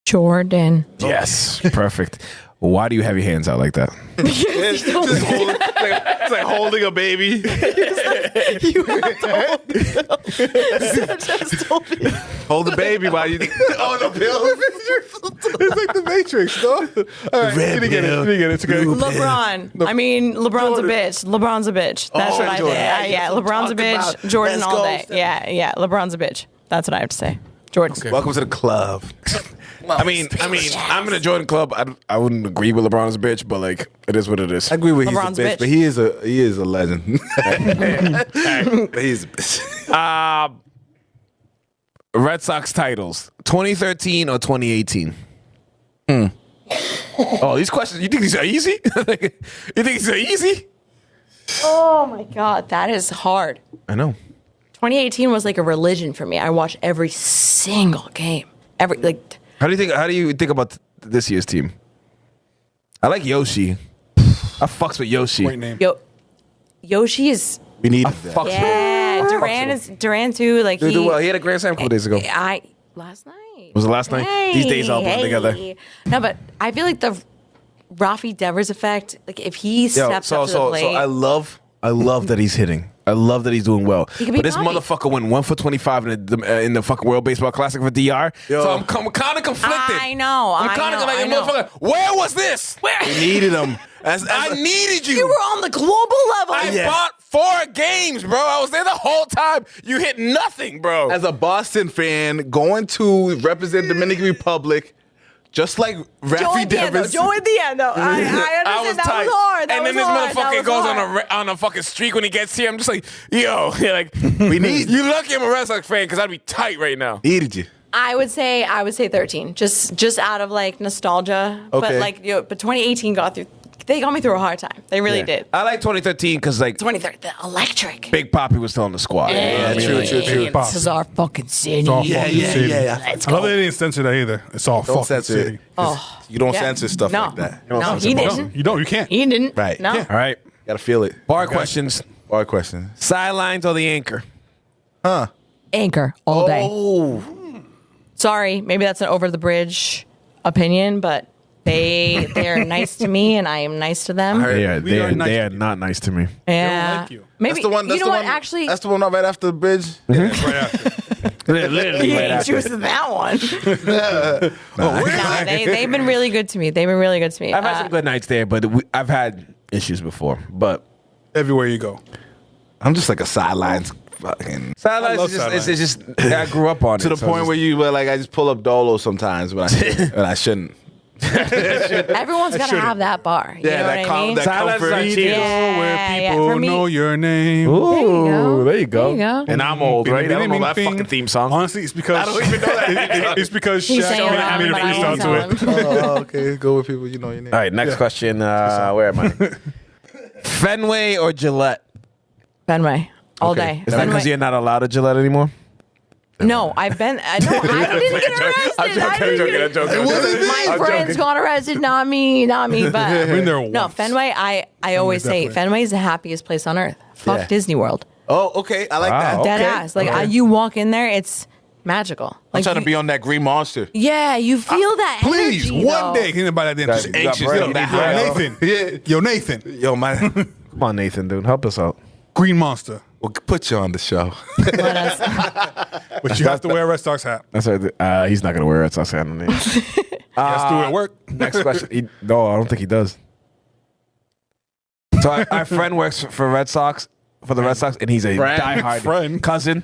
Jordan. Yes. Perfect. Why do you have your hands out like that? It's like holding a baby. You have to hold it. Hold the baby while you. Oh, the pill. It's like the Matrix, though. All right, Red you get it. pill. You get it. It's okay. LeBron. I mean, LeBron's a bitch. LeBron's a bitch. That's what I Jordan. think. Yeah, LeBron's a bitch. Talked about. Jordan Let's all go. day. Yeah. LeBron's a bitch. That's what I have to say. Jordan. Welcome to the club. I mean, I'm in a Jordan club. I wouldn't agree with LeBron as a bitch, but like, it is what it is. I agree with LeBron's he's a bitch, bitch. but he is a legend. But he's a bitch. Red Sox titles, 2013 or 2018? Oh, these questions, you think these are easy? You think these are easy? Oh my God, that is hard. I know. 2018 was like a religion for me. I watched every single game. How do you think about this year's team? I like Yoshi. I fucks with Yoshi. Great name. Yoshi is We need Fucks yeah. Durant too. Like with. Well, he had a grand slam a couple days ago. Last night. Was it last night? These days all blend together. No, but I feel like the Rafi Devers effect. Like if he steps up to the plate, So I love that he's hitting. I love that he's doing well. He could be But this Bobby. motherfucker went 1 for 25 in the fucking World Baseball Classic for DR. So I'm kind of conflicted. I know. I'm I kind of know, like, I know. motherfucker, where was this? Where? We needed him. I needed you. You were on the global level. I bought 4 games, bro. I was there the whole time. You hit nothing, bro. As a Boston fan, going to represent Dominican Republic, just like Rafi Devers. Joe at the end, though. I understand. That was hard. And then this motherfucker goes on a fucking streak when he gets here. I'm just like, yo, like, We need you lucky I'm a Red Sox fan because I'd be tight right now. needed you. I would say 13, just out of like nostalgia. Okay. But like, but 2018 got they got me through a hard time. They really did. I like 2013 because like 23rd, the electric. Big Papi was still in the squad. Yeah, true. This is our fucking city. It's all fucking city. Let's I love go. they didn't censor that either. It's all Don't fucking censor city. it. 'Cause you don't Yeah. censor stuff No. like that. No, censor he it. didn't. You don't. You can't. He didn't. Right. No. Yeah. All right. Gotta feel it. Bar questions. Bar question. Sidelines or the anchor? Huh. Anchor all day. Oh. Sorry, maybe that's an over the bridge opinion, but they're nice to me and I am nice to them. They are, We they are are, nice they are people. not nice to me. Yeah. like you. Maybe That's the one. That's you know the what? one, Actually, that's the one right after the bridge. Right after. Literally he right ain't after. choosing that one. No, they've been really good to me. They've been really good to me. I've had some good nights there, but I've had issues before. But Everywhere you go. I'm just like a sidelines fucking. sidelines love is just, sidelines. it's just I grew up on To it. the so point it's where you were like, I just pull up Dolo sometimes when I shouldn't. Everyone's got to have that bar. You Yeah, know that what I calm- mean? that Sidelines comfort. are cheap. Yeah, Where yeah, people for me- know your name. Ooh, There you go. There you go. There you go. And I'm old, right? I don't know that fucking theme song. Honestly, it's because I don't even know that. it's because He's Shaq saying it made wrong, a but I won't freestyle tell to it. him. Oh, okay. Go with people you know your name. All right, next question. Where am I? Fenway or Gillette? Fenway all day. Is that Fenway. because you're not allowed at Gillette anymore? No, I've been. No, I didn't get arrested. I didn't My friends got arrested, not me, not me. But I've been there no, once. Fenway. I always say definitely. Fenway is the happiest place on earth. Fuck Yeah. Disney World. Oh, okay. I like Wow. that. Dead Okay. ass. Like you walk in there, it's magical. I'm Like trying to you- be on that green monster. Yeah, you feel that. Please, energy, one though. day. Think about that. Then That's just anxious. bread. Yo, that high up. Nathan. Yeah. Yo, Nathan. Yo, man. Come on, Nathan, dude. Help us out. Green Monster. We'll put you on the show. Let us- But you have to wear a Red Sox hat. That's right. He's not going to wear it, so I'll say I don't need it. Let's do it at work. Next question. No, I don't think he does. So our friend works for Red Sox, for the Red Sox, and he's a diehard Friend. cousin.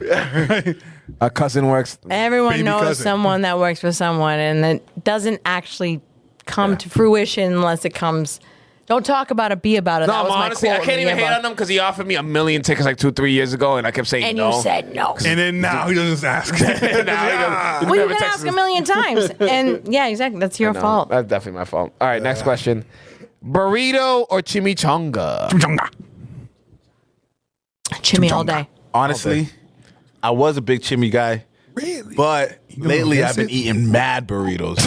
Our cousin works. Everyone Baby knows cousin. someone that works for someone, and it doesn't actually come to fruition unless it comes. Don't talk about it, be about it. No, that was my honestly, I quote can't in the even hate yearbook. on him because he offered me 1 million tickets like 2-3 years ago, and I kept saying And no. you said no. And then now he doesn't ask. Now he doesn't- Well, you never can texts ask us. a million times, and yeah, exactly. That's your No, fault. That's definitely my fault. All right, next question. Burrito or chimichanga? Chimmy all day. Honestly, I was a big chimmy guy. Really? But lately, miss I've been it? eating mad burritos.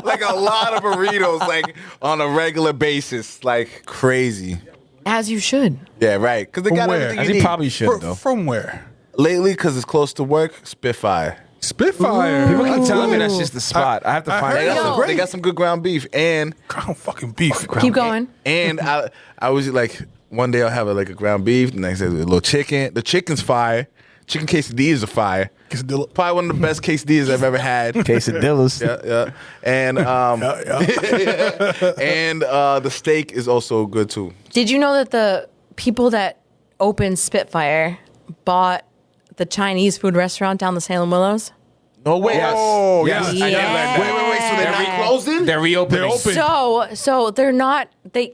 Like a lot of burritos, like on a regular basis, like crazy. As you should. Yeah, right. Because they From got where? everything As you he need. probably should, though. From where? Lately, because it's close to work, Spitfire. Spitfire. People keep telling me that's just the spot. I have to I find heard it. that. Yo. They got some good ground beef, and Ground fucking beef. Keep going. I was like, one day I'll have like a ground beef, the next day a little chicken. The chicken's fire. Chicken quesadillas are fire. Quesadilla. Probably one of the best quesadillas I've ever had. Quesadillas. Yeah. And and the steak is also good too. Did you know that the people that opened Spitfire bought the Chinese food restaurant down the Salem Willows? No way. Oh, Yes. yes. I Yeah. never learned that. Wait. So they're Yeah. reclosing? They're reopening. They're open. So they're not the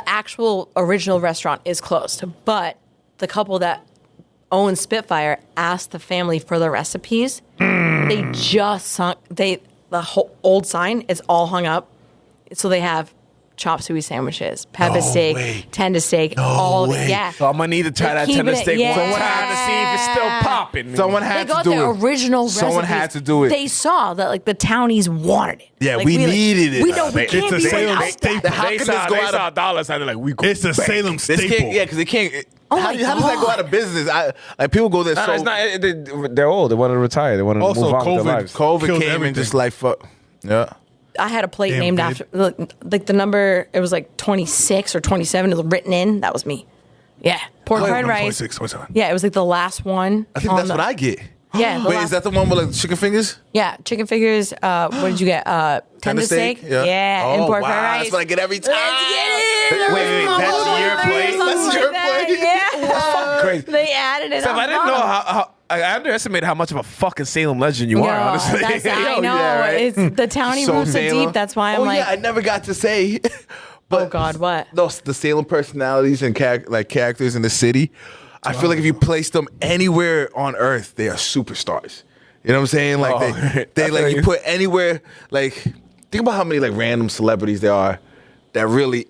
actual original restaurant is closed, but the couple that owns Spitfire asked the family for the recipes. They just the whole old sign is all hung up. So they have chop suey sandwiches, pepper steak, way. tender steak, all of it. Yeah. So I'm going to need to try They're that keeping tender it- steak yeah. one time to see if it's still popping. Someone They had to got do the it. original Someone recipes. had to do it. They saw that like the townies wanted it. Yeah, Like, we needed it. We know we It's can't a be Salem without staple. that. How They can saw, this go they out saw of dollars and they're like, we go It's a back. Salem this staple. can't, yeah, because they can't. Oh how my does that go God. out of business? Like people go there No, so it's not. They're old. They want to retire. They want to Also, move on with COVID. their lives. COVID Killed came and everything. just like fuck. Yeah. I had a plate Damn, named dude. after like the number. It was like 26 or 27. It was written in. That was me. Yeah, pork Oh, fried rice. 26, 27. Yeah, it was like the last one. I think on that's the- what I get. Yeah. the Wait, last- is that the one with like chicken fingers? Yeah, chicken fingers. What did you get? Tender steak. Yeah, and Oh, pork wow. fried rice. That's what I get every time. Let's get it. Wait, that's your plate? That's your plate? Yeah. Crazy. They added it. Steph, on I didn't know bottom. how I underestimated how much of a fucking Salem legend you are, Yo, honestly. that's, I Yo, know. yeah, right? It's the townie So roots are Salem. deep. That's why I'm oh like, yeah, I never got to say. But oh God, what? those the Salem personalities and characters in the city. I feel like if you place them anywhere on Earth, they are superstars. You know what I'm saying? Like they I feel like you. you put anywhere. Like think about how many like random celebrities there are that really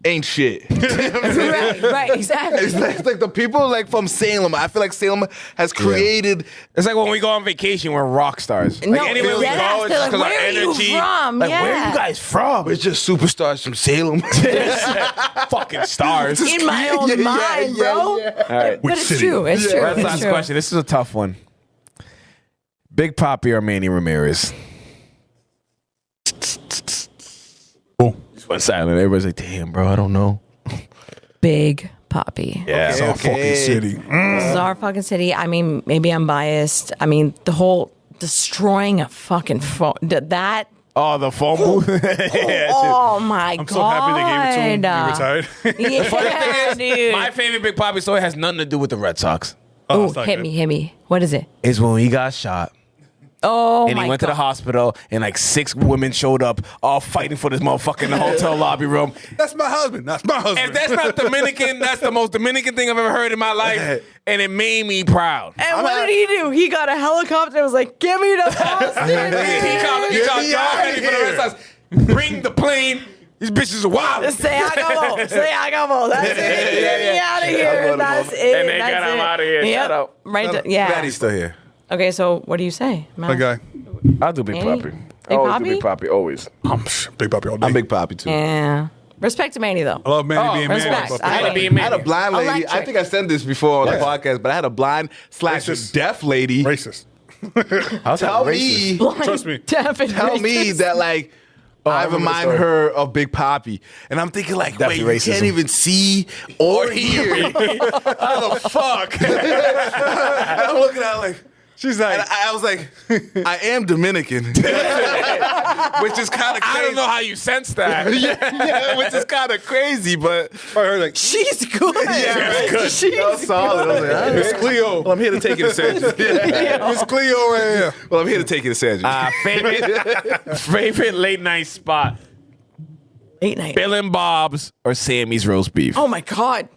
ain't shit. right, exactly. It's like the people like from Salem. I feel like Salem has created. It's like when we go on vacation, we're rock stars. No, Like anywhere we yes, go, it's they're like, because our where are you energy. from? Like, Yeah. where are you guys from? It's just superstars from Salem. Fucking stars. In my own mind, bro. All right. But it's true. It's true. Red It's Sox true. question. This is a tough one. Big Papi or Manny Ramirez? Just went silent. Everybody's like, damn, bro, I don't know. Big Papi. Yeah. It's our fucking city. This is our fucking city. I mean, maybe I'm biased. I mean, the whole destroying a fucking phone. That. Oh, the phone booth? Yeah, Oh my god. I'm so happy they gave it to him. He retired. Yeah, dude. My favorite Big Papi story has nothing to do with the Red Sox. Oh, Ooh, it's not hit good. me. What is it? It's when he got shot. Oh And my he went to god. the hospital, and like 6 women showed up, all fighting for this motherfucker in the hotel lobby room. That's my husband. That's my husband. If that's not Dominican, that's the most Dominican thing I've ever heard in my life, and it made me proud. And what did he do? He got a helicopter and was like, "Get me to Boston." He called John Petty for the Red Sox. Bring the plane. These bitches are wild. Say acabó. Say acabó. That's it. Get me out of here. That's it. And they That's got him it. out of here. Yep. Shut up. Right. Yeah. Daddy's still here. Okay. So what do you say, Matt? Okay. I'll do Big Manny? Papi. Big Always Papi? do Big Papi, always. I'm Big Papi all day. I'm Big Papi too. Yeah. Respect to Manny though. I love Manny being respect. Manny. I I like had to be I had a blind lady. Electric. I think I said this before on the podcast, but I had a blind / Racist. deaf lady Racist. tell me, Trust me. tell me that like. I remember the remind story. her of Big Papi, and I'm thinking like, Definitely wait, you racism. can't even see or hear. How the fuck? And I'm looking at her like. She's like, And I was like, I am Dominican, which is kind of crazy. I don't know how you sense that. yeah, which is kind of crazy, but I heard like, She's good. yeah, right? That was solid. I was like, all right. Miss Cleo. Well, I'm here to take you to Sanders. Yeah. Miss Cleo right here. Well, I'm here to take you to Sanders. Favorite late night spot? Late night. Bill and Bob's or Sammy's roast beef? Oh my God.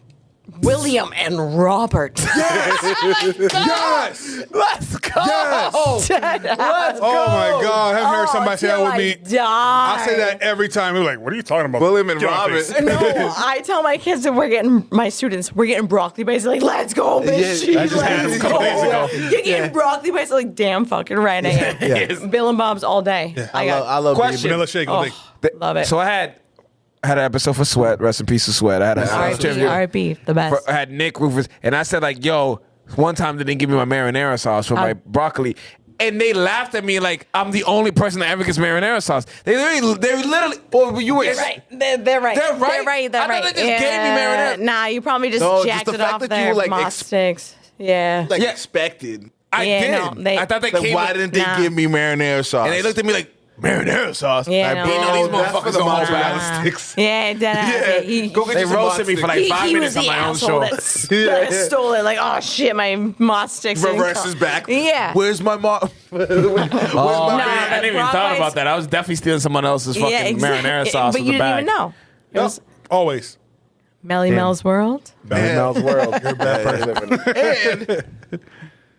William and Robert. Yes. Let's go. Yes. Let's go. Oh my God. I haven't heard somebody say that till with me. I die. I say that every time. They're like, what are you talking about? William and Get off Robert. this. No, I tell my kids that my students, we're getting broccoli bites. They're like, let's go, bitch. Yeah, I just had them a couple days ago. You're getting broccoli bites. Like, damn fucking right I am. Yes. Bill and Bob's all day. I love Question. Vanilla shake all day. Love it. So I had an episode for Sweat. Rest in peace to Sweat. I had R.I.P. The best. I had Nick Rufus, and I said like, "Yo, one time they didn't give me my marinara sauce for my broccoli." And they laughed at me like I'm the only person that ever gets marinara sauce. They literally. Oh, you were They're right. They're right. They're right? They're right. They're I thought right. they just gave me marinara. Nah, you probably just No, just jacked the it fact off that you their were, like, moss sticks. Yeah. like Yeah. expected. I Yeah, did. no, they- I thought they Like, came. why didn't they Nah. give me marinara sauce? and they looked at me like marinara sauce. Yeah, like, no. bro, these that's for motherfuckers the don't hold mozzarella back. sticks. Yeah, dead Go get They you some roasted me for like mozzarella 5 he minutes was on the my own asshole show. that stole it. Like, oh shit, my moss sticks. didn't Reverses come. back. Yeah. Where's my mom? I Nah, didn't even Brock thought bites- about that. I was definitely stealing someone else's fucking Yeah, exactly. marinara sauce But from you the didn't bag. even know. It was Always. Melly Mel's World. Mel's world. You're a bad person. And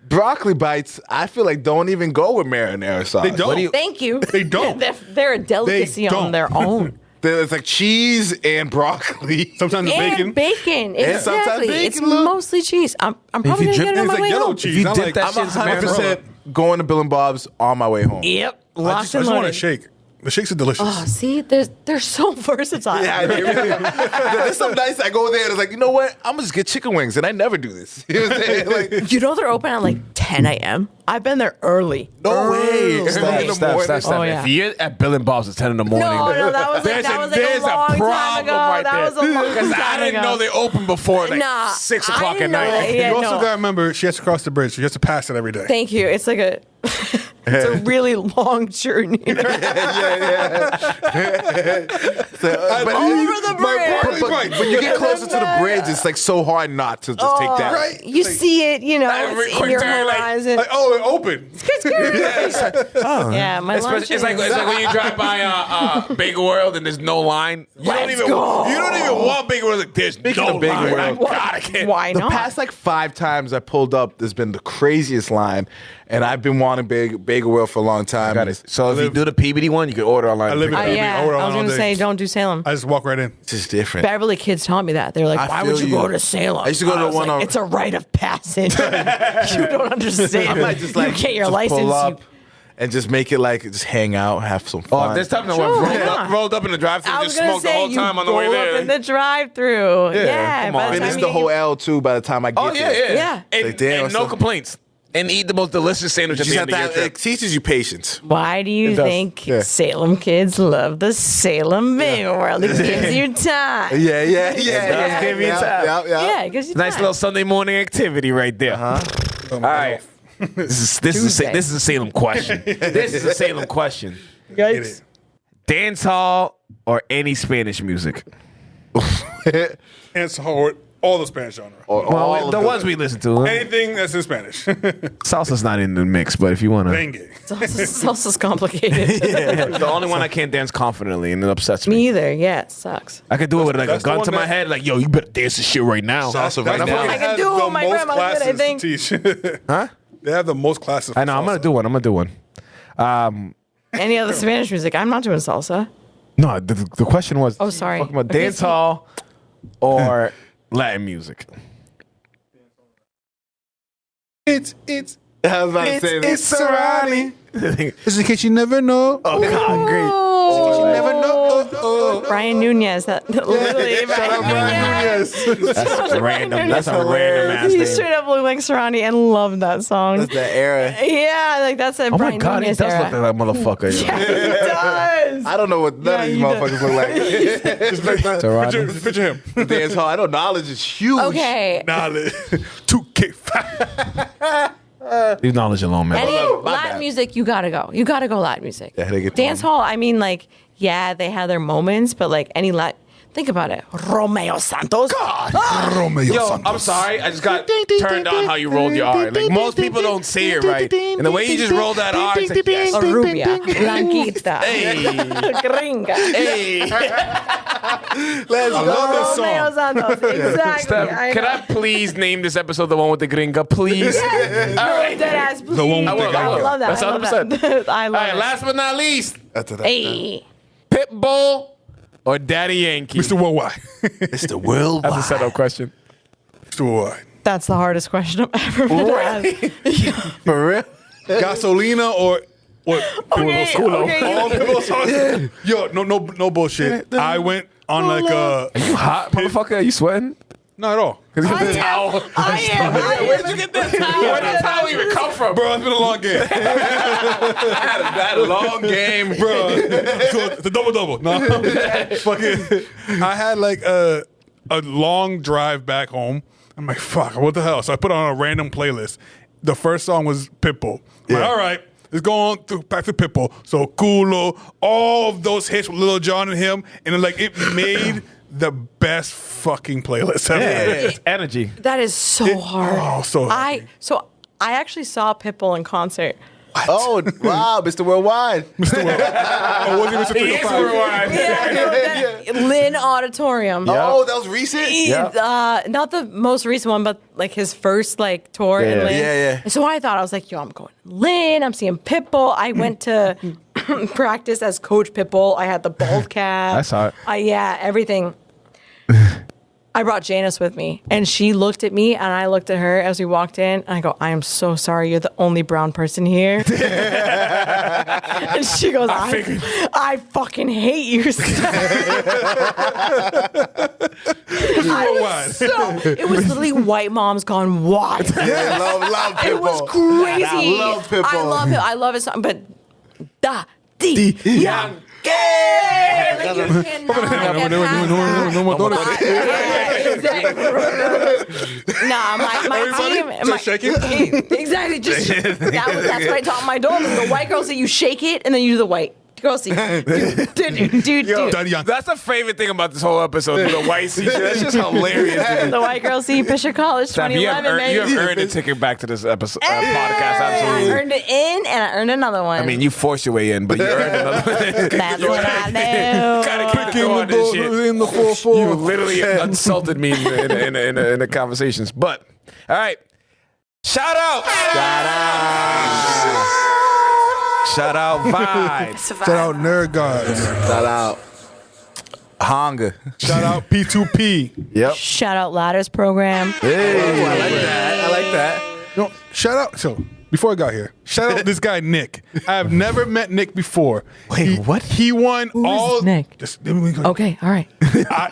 broccoli bites, I feel like don't even go with marinara sauce. They don't. Thank you. They don't. They're a delicacy on don't. their own. It's like cheese and broccoli. Sometimes the bacon. And bacon. And sometimes Exactly. bacon, It's look. mostly cheese. I'm probably you gonna get it on It's my like way yellow home. cheese. you I'm dip like, that I'm shit in some 100% going to Bill and Bob's on my way home. Yep. I Locked just and want a loaded. shake. The shakes are delicious. Oh, see, they're so versatile. Yeah, they really are. There's some nights I go there and it's like, you know what? I'm gonna just get chicken wings, and I never do this. You know what I'm saying? Like, You know they're open at like 10 a.m. I've been there early. no way. Early. Early in the morning. Oh, yeah. If you're at Bill and Bob's at 10 in the morning, No, that was like, there's a long time problem ago. right that there. was a long Because I time didn't ago. know they opened before like Nah, 6 I o'clock at didn't know night. that. Yeah, you also no. got to remember, she has to cross the bridge. She has to pass it every day. Thank you. It's like a it's a really long journey. So, but, Over the bridge. but when you get closer to the bridge, it's like so hard not to just take that. Right? You see it, you know, Every it's in quick your turn, like- horizon. Like, oh, it opened. Yeah, my lunch It's like when you drive by Bagel World and there's no line. You don't Let's even go. want Bagel World. Like, there's no of Bagel line. World, I gotta get. Why The not? past like 5 times I pulled up, there's been the craziest line, And I've been wanting Bagel World for a long time. Got it. So if you do the PBD one, you can order online. I live in PBD. Yeah, order I was all going to day. say, don't do Salem. I just walk right in. It's just different. Beverly kids taught me that. They were like, I why would feel you you. go to Salem? I used to go to I was one like, on- it's a rite of passage. You don't understand. I might just like you get your just license. pull up you- and just make it like just hang out, have some Oh, fun. this time no Sure, one why not? rolled up in the drive-thru I and was just gonna smoked the say whole you time on the way roll there. up in the drive-through. Yeah, come by on. the Finish time the you whole get- L too by the time I get Oh yeah, there. yeah, Yeah. And, Like, damn, and no so- complaints. And eat the most delicious sandwich You at just the have end to of your have, trip. it teaches you patience. Why do you does. think Yeah. Salem kids love the Salem Bagel World? It gives you time. Yeah. does give you time. Yeah, it gives you Nice time. little Sunday morning activity right there. All right. This is a Salem question. This is a Salem question. Yikes. Dance hall or any Spanish music? And so all the Spanish genre. Well, the ones we listen to. Anything that's in Spanish. Salsa's not in the mix, but if you want to. Dengue. Salsa's complicated. It's the only one I can't dance confidently, and it upsets me. Me either. Yeah, it sucks. I could do it with like a That's the gun one to my that- head, like, yo, you better dance this shit right now. Salsa right now. I can do it with my grandma did, I think. Teach. Huh? They have the most classes. I know, I'm going to do one. Any other Spanish music? I'm not doing salsa. No, the question was, Oh, sorry. talking about Okay, dance so- hall or Latin music. It's I was about to say this. surrounding. just in case you never know. Oh, God, great. Oh, never know. Brian Nunez. That literally. Brian Nunez. That's random. That's a random ass He name. straight up looked like Serrani and loved that song. That's the era. Yeah, like that's a Oh, my Brian God, he Nunez does era. look like that motherfucker. Yeah, he does. I don't know what none of these you motherfuckers look like. Toronto. Picture him. Dance hall. I know knowledge is huge. Okay. Nah, 2K. Leave knowledge alone, man. Any my Latin bad. music, you gotta go. You gotta go Latin music. Yeah, they get Dance the hall, I mean, like, yeah, they have their moments, but like any Latin, think about it. Romeo Santos. Yo, I'm sorry. I just got turned on how you rolled your R. Like, most people don't say it right. And the way you just rolled that R, it's like, yes. Rubia, Blanquita, Hey. Gringa. Hey. Let's go. Romeo Santos, exactly. Steph, can I please name this episode the one with the Gringa, please? Yes. All right. Deadass, please. The one with I will, the I I will. would love that. That's I love 100%. that. I All love right, it. last but not least, Hey. Pitbull or Daddy Yankee? Mr. Worldwide. It's the world. That's a setup question. Mr. Worldwide. That's the hardest question I've ever been asked. For real. Gasolina or what? Okay, okay. All people sauce. Yo, no bullshit. I went on like a. You hot, motherfucker? Are you sweating? Not at all. I am. Where'd you get that towel? Where did the towel even come from? Bro, it's been a long game. That long game, Bro, so it's a double. No, fucking. I had like a long drive back home. I'm like, fuck, what the hell? So I put on a random playlist. The first song was Pitbull. I'm like, all right, let's go on back to Pitbull. So Culo, all of those hits with Lil Jon and him, and then, like it made the best fucking playlist ever. It's energy. That is so hard. Oh, so I actually saw Pitbull in concert. Oh, wow, Mr. Worldwide. Oh, was it Mr. 305? Yeah, Lynn Auditorium. Oh, that was recent? Not the most recent one, but like his first like tour in Yeah. Lynn. Yeah. And so I thought, I was like, yo, I'm going to Lynn. I'm seeing Pitbull. I went to practice as Coach Pitbull. I had the bald cap. I saw it. Yeah, everything. I brought Janice with me, and she looked at me, and I looked at her as we walked in, and I go, I am so sorry, you're the only brown person here. And she goes, I fucking hate you. It was literally white moms gone wild. Yeah, love Pitbull. It was crazy. I love Pitbull. I love it. I love his song, but da di yang. Like you cannot get past that. Nah, my team. shaking? Exactly. That's what I taught my daughter. The white girls say you shake it and then you do the white. Girl, see, dude. Daddy Yankee. That's the favorite thing about this whole episode. The white C shit. That's just hilarious. to me. The white girl see Fisher College Steph, you have 2011. earned, you have baby. earned a ticket back to this episode podcast. I Absolutely. earned it in and I earned another one. I mean, you forced your way in, but you earned another one. That's what I do. Gotta keep going this shit. In the 4-4. You literally insulted me in the conversations. But, all right. Shout out. Shout out Vibes. Shout out Nerd Gods. Shout out Honga. Shout out P2P. Yep. Shout out Ladders program. Hey, I like that. I like that. No, shout out. So before I got here, shout out this guy Nick. I have never met Nick before. Wait, what? He won all. is Nick? Just, let me go. Okay, all right.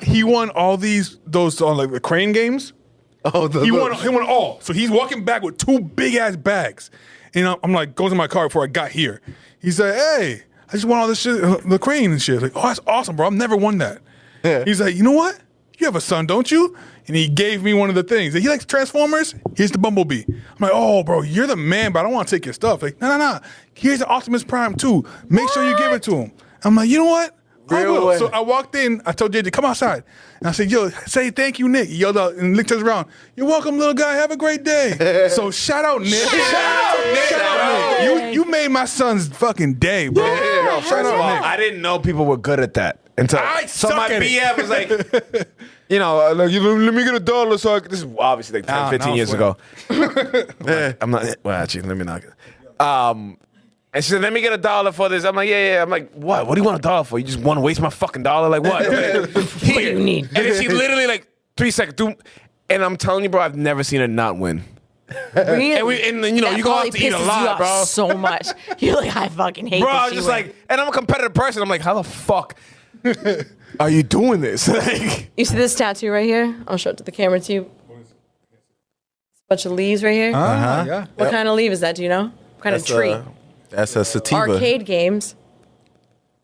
He won all those on like the crane games. Oh, He won all. So he's walking back with 2 big ass bags, and I'm like, goes in my car before I got here. He's like, hey, I just won all this shit, the crane and shit. Like, oh, that's awesome, bro. I've never won that. Yeah. He's like, you know what? You have a son, don't you? And he gave me one of the things. He likes Transformers. Here's the Bumblebee. I'm like, oh, bro, you're the man, but I don't want to take your stuff. Like, no. Here's the Optimus Prime too. Make sure you give it to him. I'm like, you know what? I Real will. way. So I walked in. I told JJ, come outside. And I said, yo, say thank you, Nick. He yelled out, and Nick turns around. You're welcome, little guy. Have a great day. So shout out, Nick. Shout out, Nick. You made my son's fucking day, bro. Yo, first of all, I didn't know people were good at that until I so suck my at it. BF was like, you know, like, let me get $1 so I can, this is obviously like 10, 15 no, years swear. ago. I'm not, well, actually, let me not. And she said, let me get $1 for this. I'm like, yeah. I'm like, what? What do you want $1 for? You just want to waste my fucking dollar? Like, what? What do you need? And then she literally like 3 seconds. And I'm telling you, bro, I've never seen her not win. Really? And you know, That you go out probably to eat a pisses you lot, off bro. so much. You're like, I fucking hate Bro, this. I was just like, and I'm a competitive person. I'm like, how the fuck are you doing this? Like, you see this tattoo right here? I'll show it to the camera too. Bunch of leaves right here. Yeah. What kind of leaf is that? Do you know? What kind of tree? That's a sativa. Arcade games.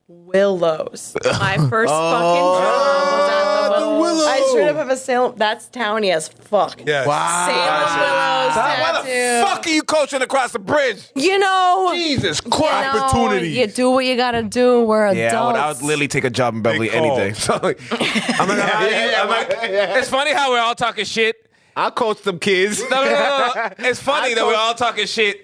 Willows. My first fucking job was at the Willows. I straight up have a Salem. That's towny as fuck. Yes. Salem Willows why tattoo. the fuck are you coaching across the bridge? You know. Jesus you Christ. know, Opportunity. You do what you gotta do. We're adults. Yeah, I would literally take a job in Beverly Big any call. day. So, like, I'm like, it's funny how we're all talking shit. I'll coach them kids. No. It's funny that we're all talking shit.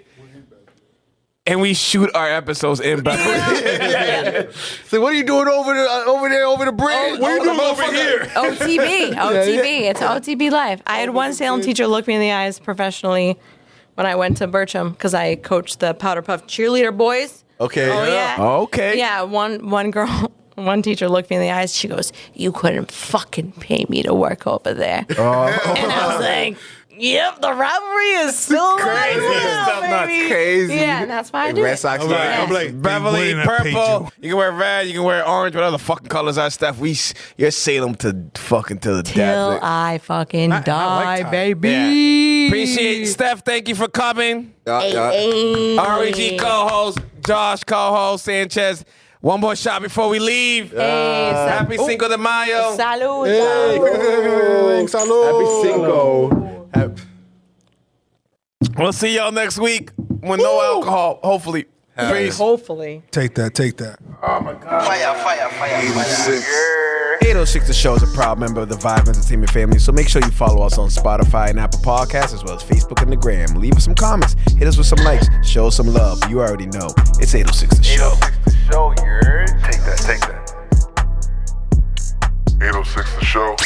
And we shoot our episodes in Beverly. So what are you doing over the bridge? What are you doing over here? OTB. It's OTB Live. I had one Salem teacher look me in the eyes professionally when I went to Bircham because I coached the Powder Puff cheerleader boys. Okay. Oh, yeah. Okay. Yeah, one girl, one teacher looked me in the eyes. She goes, you couldn't fucking pay me to work over there. And I was like, yep, the rivalry is still alive. Baby. Crazy. Yeah, and that's why I do Red it. Sox. I'm like, Beverly, they wouldn't have paid purple. you. You can wear red. You can wear orange. Whatever the fucking colors are, Steph. You're Salem to fucking to the Till death. I fucking die, Ty. baby. Yeah. Appreciate Steph. Thank you for coming. REG co-host, Josh co-host, Sanchez. One more shot before we leave. Happy Cinco de Mayo. Salud. Happy Cinco. We'll see y'all next week with no alcohol, hopefully. Peace. Hopefully. Take that. Fire. 806 The Show is a proud member of the Vibe Entertainment family, so make sure you follow us on Spotify and Apple Podcasts, as well as Facebook and the Gram. Leave us some comments, hit us with some likes, show us some love. You already know. It's 806 The Show. 806 The Show, you're. Take that. 806 The Show.